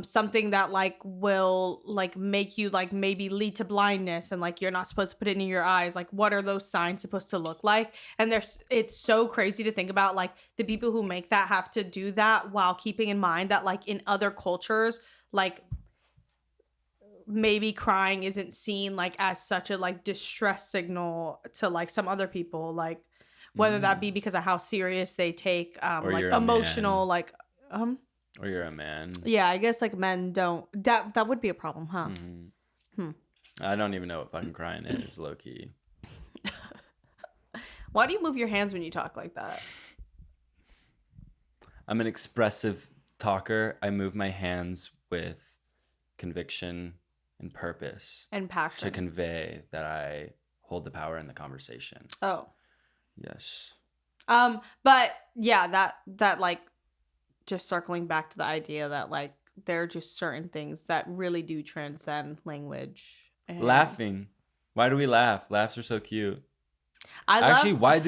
something that like will like make you like maybe lead to blindness, and like you're not supposed to put it in your eyes. Like what are those signs supposed to look like? And it's so crazy to think about, like the people who make that have to do that while keeping in mind that like in other cultures, like maybe crying isn't seen like as such a like distress signal to like some other people, like whether that be because of how serious they take Or like you're a emotional man. like Or you're a man. yeah, I guess like men don't. That would be a problem, huh? I don't even know what fucking crying is, low key. Why do you move your hands when you talk like that? I'm an expressive talker. I move my hands with conviction and purpose And passion. to convey that I hold the power in the conversation. Oh. Yes. But yeah, that like just circling back to the idea that like there are just certain things that really do transcend language. And Laughing. Why do we laugh? Laughs are so cute. Actually, Why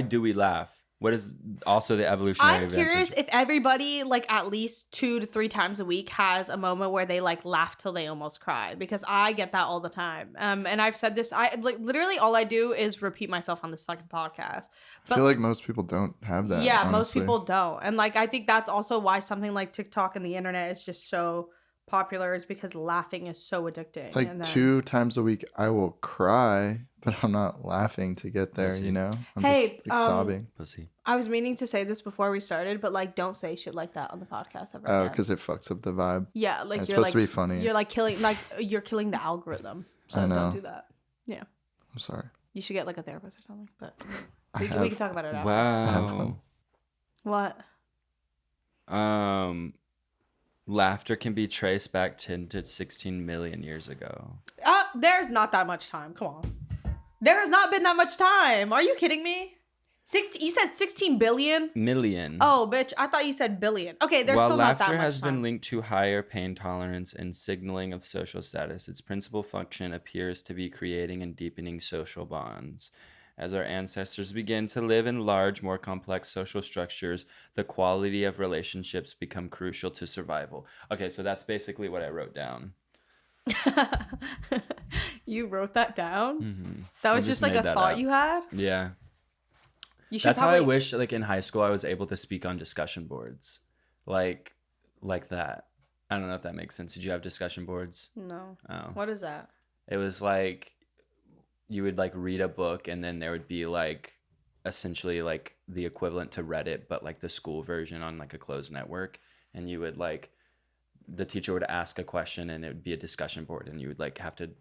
do we laugh? What is also the evolutionary I'm advantage? curious if everybody like at least 2 to 3 times a week has a moment where they like laugh till they almost cry, because I get that all the time. And I've said this, I like literally all I do is repeat myself on this fucking podcast. I feel like most people don't have that. Yeah, most honestly. people don't. And like I think that's also why something like TikTok and the internet is just so popular, is because laughing is so addicting. Like and then, 2 times a week, I will cry, but I'm not laughing to get there. Pussy. You know, I'm Hey, just like, sobbing. Pussy. I was meaning to say this before we started, but like don't say shit like that on the podcast ever Oh, again. because it fucks up the vibe. Yeah, like It's you're supposed like to be funny. You're like killing the algorithm. So I know. don't do that. Yeah. I'm sorry. You should get like a therapist or something. But I we have- can talk about it after. Wow. What? Laughter can be traced back 10 to 16 million years ago. There's not that much time. Come on. There has not been that much time. Are you kidding me? You said 16 billion? Million. Oh, bitch. I thought you said billion. Okay, there's While still not that laughter much has time. been linked to higher pain tolerance and signaling of social status, its principal function appears to be creating and deepening social bonds. As our ancestors begin to live in large, more complex social structures, the quality of relationships become crucial to survival. Okay, so that's basically what I wrote down. You wrote that down? Mm-hmm. That I was just just like made a that thought up. you had? Yeah. You should That's probably... how I wish, like, in high school, I was able to speak on discussion boards. Like that. I don't know if that makes sense. Did you have discussion boards? No. Oh. What is that? It was like you would like read a book and then there would be like essentially like the equivalent to Reddit, but like the school version on like a closed network. And you would like, the teacher would ask a question and it would be a discussion board, and you would like have to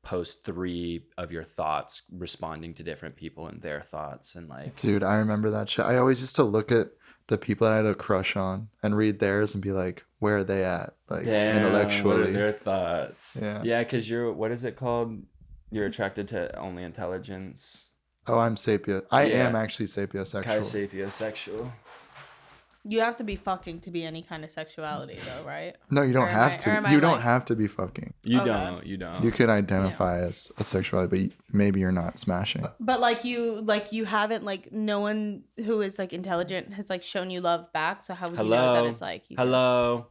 post 3 of your thoughts responding to different people and their thoughts. And like, Dude, I remember that shit. I always used to look at the people I had a crush on and read theirs and be like, where are they at? Like, damn, intellectually. what are their thoughts? Yeah. Yeah, because you're, what is it called? You're attracted to only intelligence. Oh, I'm sapio. I Yeah. am actually sapiosexual. Kind of sapiosexual. You have to be fucking to be any kind of sexuality, though, right? No, you don't Or am have I- to. or am I You don't like- have to be fucking. You Okay. don't. You don't. You could identify as a sexuality, but maybe you're not smashing. But like you haven't like no one who is like intelligent has like shown you love back. So how would you know that Hello. it's like you Hello.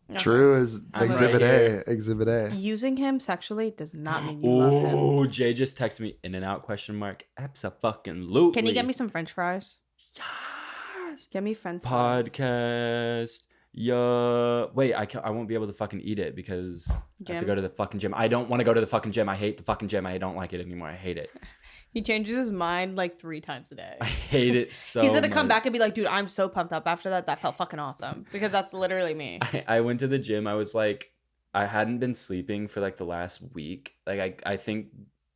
Okay. True is I'm exhibit right A. here. Exhibit A. Using him sexually does not mean you love him. Oh, Jay just texted me in and out question mark. Abso-fucking-lutely. Can you get me some French fries? Yes. Get me French fries. Podcast. Yeah. Wait, I won't be able to fucking eat it because I have to Gym? go to the fucking gym. I don't want to go to the fucking gym. I hate the fucking gym. I don't like it anymore. I hate it. He changes his mind like 3 times a day. I hate it so He's gonna come much. back and be like, dude, I'm so pumped up after that. That felt fucking awesome. Because that's literally me. I went to the gym. I was like, I hadn't been sleeping for like the last week. Like I think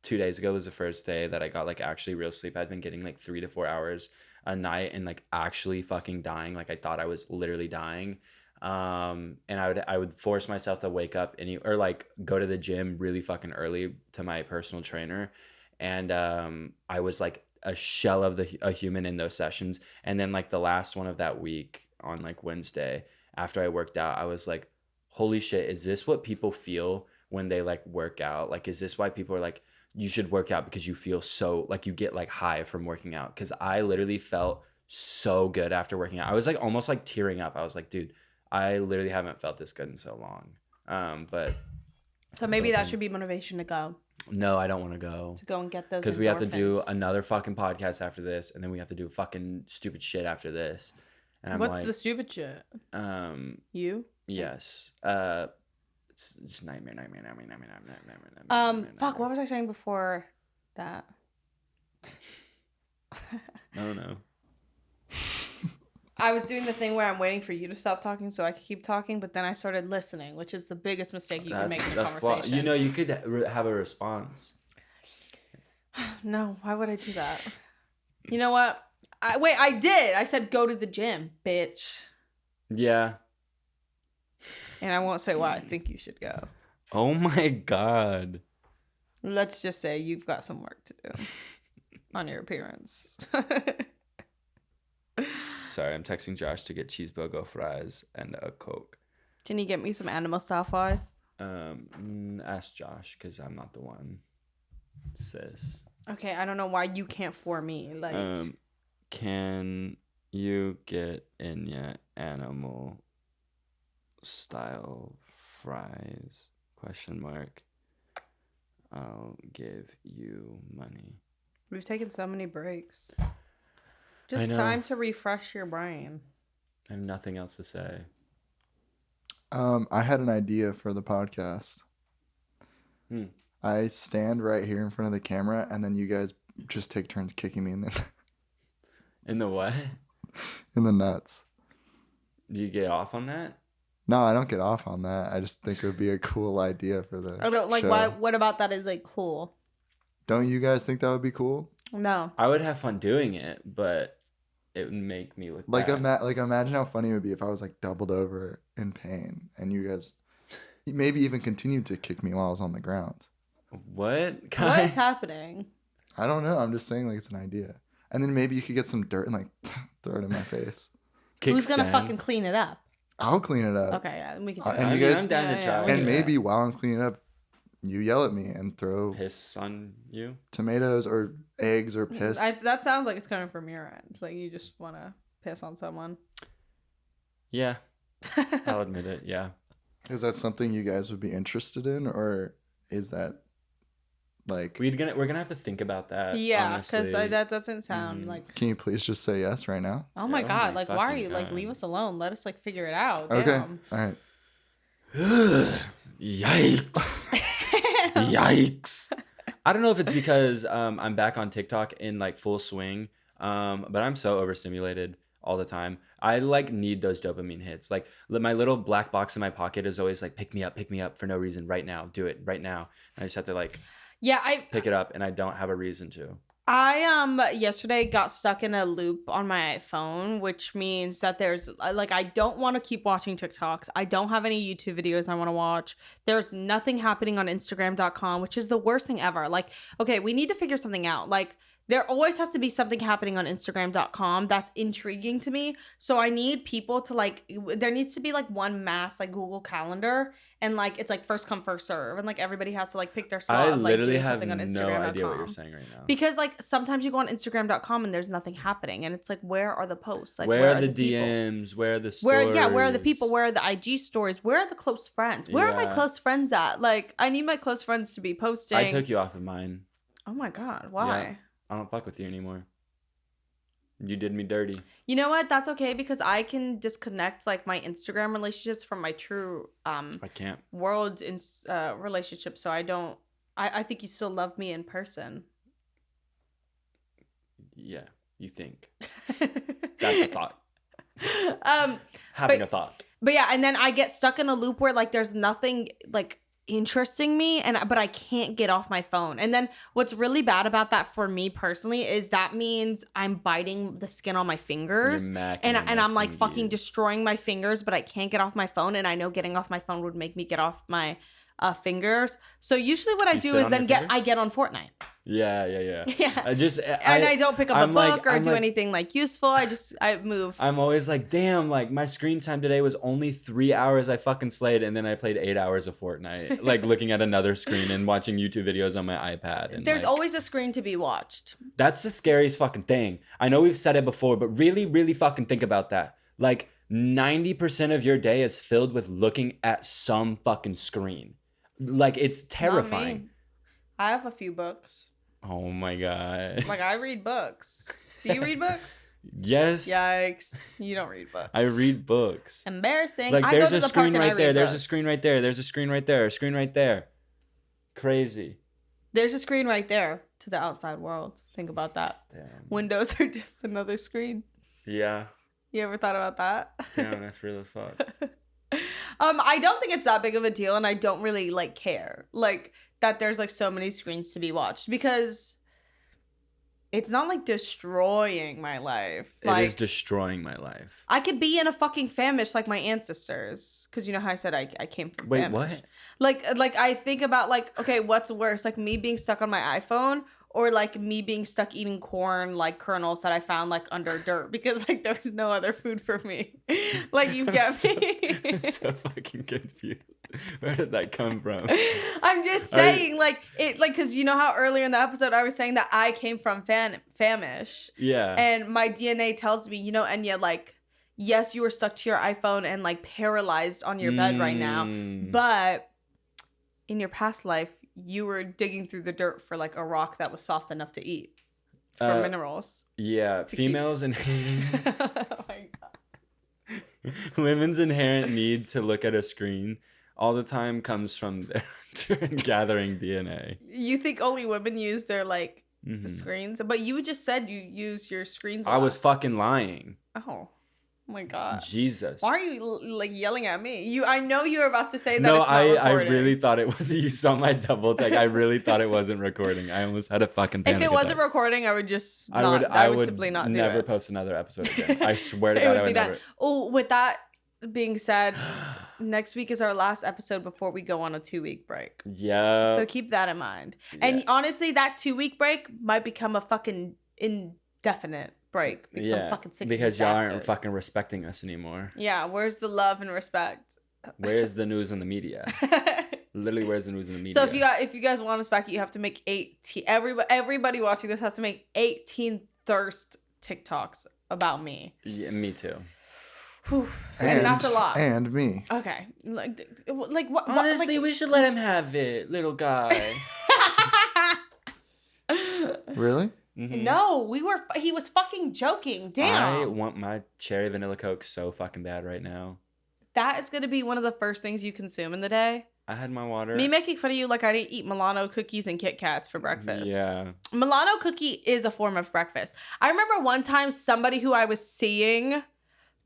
2 days ago was the first day that I got like actually real sleep. I'd been getting like 3 to 4 hours a night and like actually fucking dying. Like I thought I was literally dying. And I would force myself to wake up or like go to the gym really fucking early to my personal trainer. And I was like a shell of a human in those sessions. And then like the last one of that week on like Wednesday, after I worked out, I was like, holy shit, is this what people feel when they like work out? Like, is this why people are like, you should work out because you feel so like you get like high from working out? Because I literally felt so good after working out. I was like almost like tearing up. I was like, dude, I literally haven't felt this good in so long. But So maybe that should be motivation to go. No, I don't want to go. To go and get those because we have to do endorphins. another fucking podcast after this, and then we have to do fucking stupid shit after this. And I'm What's like, the stupid shit? You? Yes. It's just nightmare. Fuck, what was I saying before that? No, no. I was doing the thing where I'm waiting for you to stop talking so I could keep talking, but then I started listening, which is the biggest mistake you can make in a conversation. You know, you could have a response. No, why would I do that? You know what? I did. I said go to the gym, bitch. Yeah. And I won't say why I think you should go. Oh my God. Let's just say you've got some work to do on your appearance. Sorry, I'm texting Josh to get cheeseburger fries and a Coke. Can you get me some animal style fries? Ask Josh, because I'm not the one, sis. Okay, I don't know why you can't for me. Like, can you get Enya animal style fries? ? I'll give you money. we've taken so many breaks. I Just know. time to refresh your brain. I have nothing else to say. I had an idea for the podcast. Hmm. I stand right here in front of the camera, and then you guys just take turns kicking me In the what? in the nuts. Do you get off on that? No, I don't get off on that. I just think it would be a cool idea for the I don't like show. why. What about that is like cool? Don't you guys think that would be cool? No. I would have fun doing it, but it would make me look Like, bad. imagine how funny it would be if I was like doubled over in pain, and you guys maybe even continued to kick me while I was on the ground. What? What is happening? I don't know. I'm just saying, like, it's an idea. And then maybe you could get some dirt and like throw it in my face. Who's gonna fucking clean it up? I'll clean it up. Okay, yeah, we can do And that. you guys- I'm down Yeah, to yeah, try. we And can do maybe while I'm cleaning up, you yell at me and throw piss on you. tomatoes or eggs or piss. That sounds like it's coming from your end. Like you just want to piss on someone. Yeah, I'll admit it. Yeah. Is that something you guys would be interested in, or is that like? We're gonna have to think about that. Yeah, because honestly. that doesn't sound like. Can you please just say yes right now? Oh my Oh god! my Like, why are fucking you like God. leave us alone? Let us like figure it out. Okay. Damn. All right. Yikes. Yikes. I don't know if it's because I'm back on TikTok in like full swing, but I'm so overstimulated all the time. I like need those dopamine hits. Like my little black box in my pocket is always like, pick me up for no reason right now. Do it right now. And I just have to like Yeah, I pick it up, and I don't have a reason to. yesterday got stuck in a loop on my phone, which means that there's like I don't want to keep watching TikToks. I don't have any YouTube videos I want to watch. There's nothing happening on Instagram.com, which is the worst thing ever. Like, okay, we need to figure something out. Like there always has to be something happening on Instagram.com that's intriguing to me. So I need people to like, there needs to be like one mass like Google Calendar, and like it's like first come first serve, and like everybody has to like pick their slot. I of, like, literally doing have something on no Instagram.com. idea what you're saying right now. Because like sometimes you go on Instagram.com and there's nothing happening, and it's like, where are the posts? Like where are the people? DMs? Where are the stories? Where are the people? Where are the IG stories? Where are the close friends? Where are my Yeah. close friends at? Like I need my close friends to be posting. I took you off of mine. Oh my god, why? Yeah. I don't fuck with you anymore. You did me dirty. You know what? That's okay because I can disconnect like my Instagram relationships from my true I can't. world relationships. So I don't. I think you still love me in person. Yeah, you think. That's a thought. But- A thought. But yeah, and then I get stuck in a loop where like there's nothing like interesting me but I can't get off my phone. And then what's really bad about that for me personally is that means I'm biting the skin on my fingers and I'm like fucking destroying my fingers, but I can't get off my phone, and I know getting off my phone would make me get off my fingers. So usually what I do is then I get on Fortnite. Yeah. Yeah. I I don't pick up I'm a book like- or I'm do like- anything like useful. I move. I'm always like, damn, like my screen time today was only 3 hours. I fucking slayed, and then I played 8 hours of Fortnite, like looking at another screen and watching YouTube videos on my iPad. And There's like, always a screen to be watched. that's the scariest fucking thing. I know we've said it before, but really, really fucking think about that. Like 90% of your day is filled with looking at some fucking screen. Like it's Not terrifying. me. I have a few books. Oh my god. Like I read books. Do you read books? Yes. Yikes! You don't read books. I read books. Embarrassing. Like I go there's to a the park screen and I right there. read There's a books. screen right there. There's a screen right there. A screen right there. Crazy. There's a screen right there to the outside world. Think about that. Damn. Windows are just another screen. Yeah. You ever thought about that? Damn, that's real as fuck. I don't think it's that big of a deal, and I don't really like care like that there's like so many screens to be watched, because it's not like destroying my life. Like It is destroying my life. I could be in a fucking famish like my ancestors, because you know how I said I came from Wait, famish. what? Like I think about like, okay, what's worse, like me being stuck on my iPhone or like me being stuck eating corn like kernels that I found like under dirt, because like there was no other food for me. Like you get me. I'm so fucking confused. Where did that come from? I'm just saying like it, like, because you know how earlier in the episode I was saying that I came from famish, Yeah. and my DNA tells me, you know, Enya, like, yes, you were stuck to your iPhone and like paralyzed on your bed right now, but in your past life you were digging through the dirt for like a rock that was soft enough to eat for minerals. Yeah, to females and Oh my God. women's inherent need to look at a screen all the time comes from their gathering DNA. You think only women use their like Mhm. screens, but you just said you use your screens a I lot. was fucking lying. Oh my God. Jesus. Why are you like yelling at me? I know you were about to say that No, it's not I recording. really thought it was. You saw my double take. I really thought it wasn't recording. I almost had a fucking panic If it wasn't attack. recording, I would just I not. I would simply not do never it. post another episode again. I swear to It God, would I be would that. never. Oh, with that being said, next week is our last episode before we go on a 2-week break. Yeah. So keep that in mind. And honestly, that 2-week break might become a fucking indefinite break. Because I'm fucking sick because of y'all these aren't bastards. fucking respecting us anymore. Yeah, where's the love and respect? Where's the news in the media? Literally, where's the news in the media? So if you guys want us back, you have to make 18. Everybody watching this has to make 18 thirst TikToks about me. Yeah, me too. Whew. And that's a lot. And me. Okay, like what? Honestly, like, we should let him have it, little guy. Really? Mhm. No, he was fucking joking. Damn. I want my cherry vanilla Coke so fucking bad right now. That is gonna be one of the first things you consume in the day. I had my water. Me making fun of you like I didn't eat Milano cookies and Kit Kats for breakfast. Yeah. Milano cookie is a form of breakfast. I remember one time somebody who I was seeing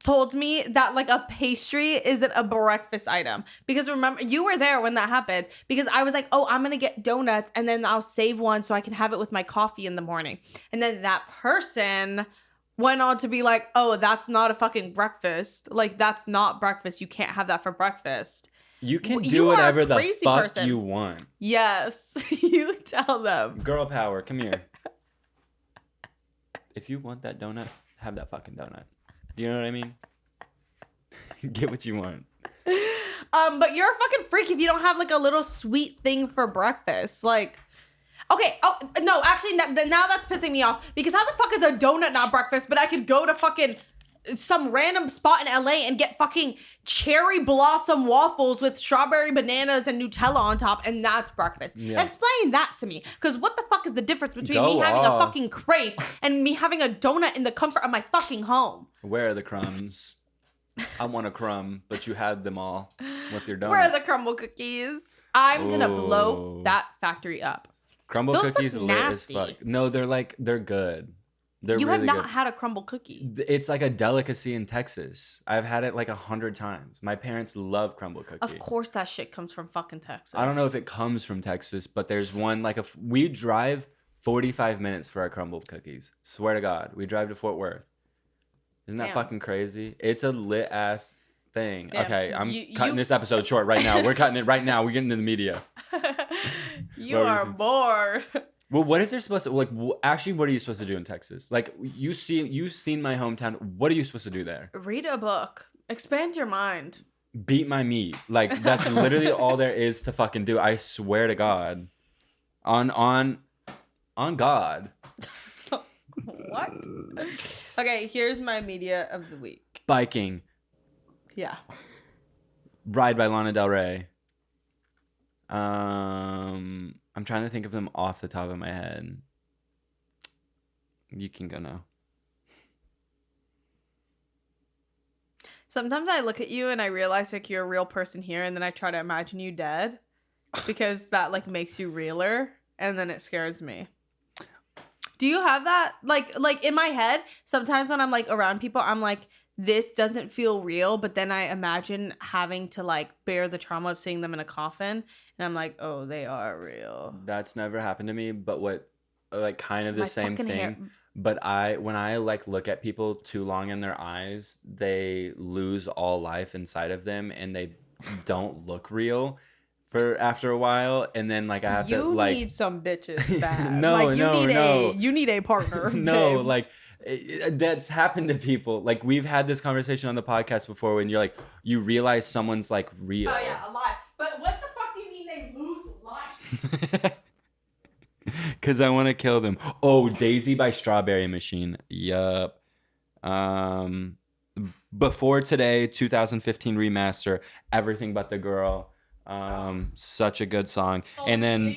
told me that like a pastry isn't a breakfast item, because remember you were there when that happened, because I was like, oh, I'm gonna get donuts and then I'll save one so I can have it with my coffee in the morning, and then that person went on to be like, oh, that's not a fucking breakfast, like that's not breakfast, you can't have that for breakfast. You can You do are a whatever the crazy fuck person. you want. Yes. You tell them. Girl power, come here. If you want that donut, have that fucking donut. Do you know what I mean? Get what you want. But you're a fucking freak if you don't have like a little sweet thing for breakfast. Like, okay, oh no, actually now that's pissing me off, because how the fuck is a donut not breakfast, but I could go to fucking some random spot in LA and get fucking cherry blossom waffles with strawberry bananas and Nutella on top, and that's breakfast. Yeah. Explain that to me, because what the fuck is the difference between Go me having a off. fucking crepe and me having a donut in the comfort of my fucking home? Where are the crumbs? I want a crumb, but you had them all with your donuts. Where are the crumble cookies? I'm gonna blow Ooh. that factory up. Crumble Those look cookies lit as nasty. fuck. No, they're good. They're You really have not good. had a crumble cookie. It's like a delicacy in Texas. I've had it like 100 times. My parents love crumble cookie. Of course, that shit comes from fucking Texas. I don't know if it comes from Texas, but there's one like we drive 45 minutes for our crumble cookies. Swear to God, we drive to Fort Worth. Isn't that Damn. fucking crazy? It's a lit ass thing. Damn. Okay, I'm You- cutting this episode short right now. We're cutting it right now. We're getting into the media. You What were you are thinking? bored. Well, what is there supposed to like? Actually, what are you supposed to do in Texas? Like, you've seen my hometown. What are you supposed to do there? Read a book. Expand your mind. Beat my meat. Like, that's literally all there is to fucking do. I swear to God. On God. What? Okay, here's my media of the week. Biking. Yeah. Ride by Lana Del Rey. I'm trying to think of them off the top of my head. You can go now. Sometimes I look at you and I realize like you're a real person here, and then I try to imagine you dead because that like makes you realer, and then it scares me. Do you have that? Like in my head, sometimes when I'm like around people, I'm like, this doesn't feel real, but then I imagine having to like bear the trauma of seeing them in a coffin, and I'm like, oh, they are real. That's never happened to me, but what like kind of the My same fucking thing. hair- But when I like look at people too long in their eyes, they lose all life inside of them and they don't look real for after a while. And then like I have to You like need some bitches bad. No, like, you no, need no. you need a partner. no, babes. like that's happened to people. Like we've had this conversation on the podcast before when you're like you realize someone's like real. Oh yeah, alive. But what the fuck do you mean they lose life? Cause I want to kill them. Oh, Daisy by Strawberry Machine. Yup. Before Today, 2015 remaster. Everything But the Girl. Such a good song. And then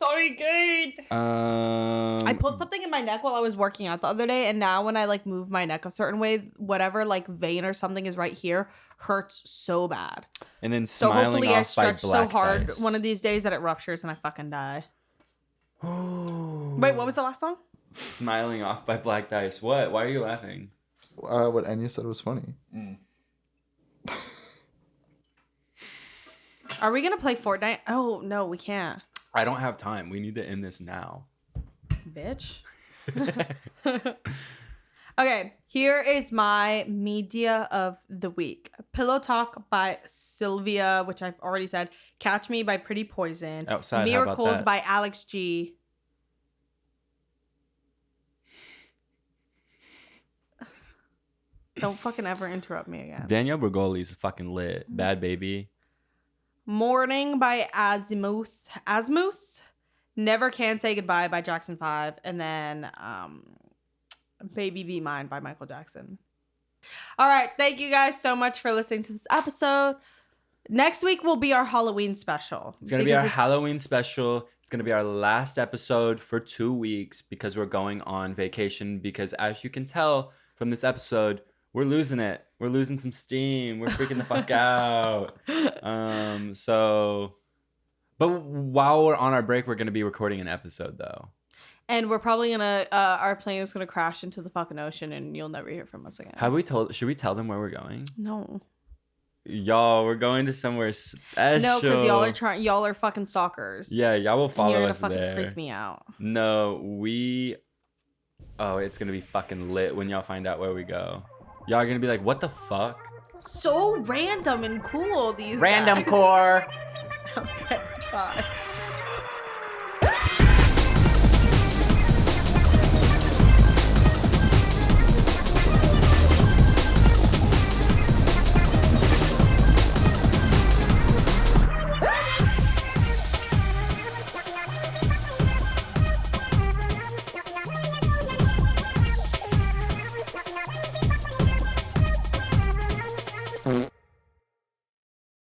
sorry, good. I pulled something in my neck while I was working out the other day, and now when I like move my neck a certain way, whatever like vein or something is right here hurts so bad. And then So Smiling hopefully I Off by stretch so Black hard Dice. one of these days that it ruptures and I fucking die. Wait, what was the last song? Smiling Off by Black Dice. What? Why are you laughing? What Enya said was funny. Are we gonna play Fortnite? Oh no, we can't, I don't have time. We need to end this now. bitch. Okay, here is my media of the week. Pillow Talk by Sylvia, which I've already said. Catch Me by Pretty Poison. Outside, how about Miracles that? by Alex G. Don't fucking ever interrupt me again. Danielle Bergoli's fucking lit. Bad Baby. Morning by Azimuth. Never Can Say Goodbye by Jackson 5. And then Baby Be Mine by Michael Jackson. All right. Thank you guys so much for listening to this episode. Next week will be our Halloween special. It's going to be our because Halloween special. It's going to be our last episode for 2 weeks because we're going on vacation. Because as you can tell from this episode, we're losing it. We're losing some steam. We're freaking the fuck out. But while we're on our break, we're going to be recording an episode though. And we're probably gonna our plane is gonna crash into the fucking ocean, and you'll never hear from us again. Should we tell them where we're going? No, Y'all, we're going to somewhere special. no, because y'all are fucking stalkers. Yeah, y'all will and follow you're gonna us fucking there. freak me out. No, it's gonna be fucking lit when y'all find out where we go. Y'all are gonna be like, what the fuck? So random and cool these Random guys. core. Okay, bye.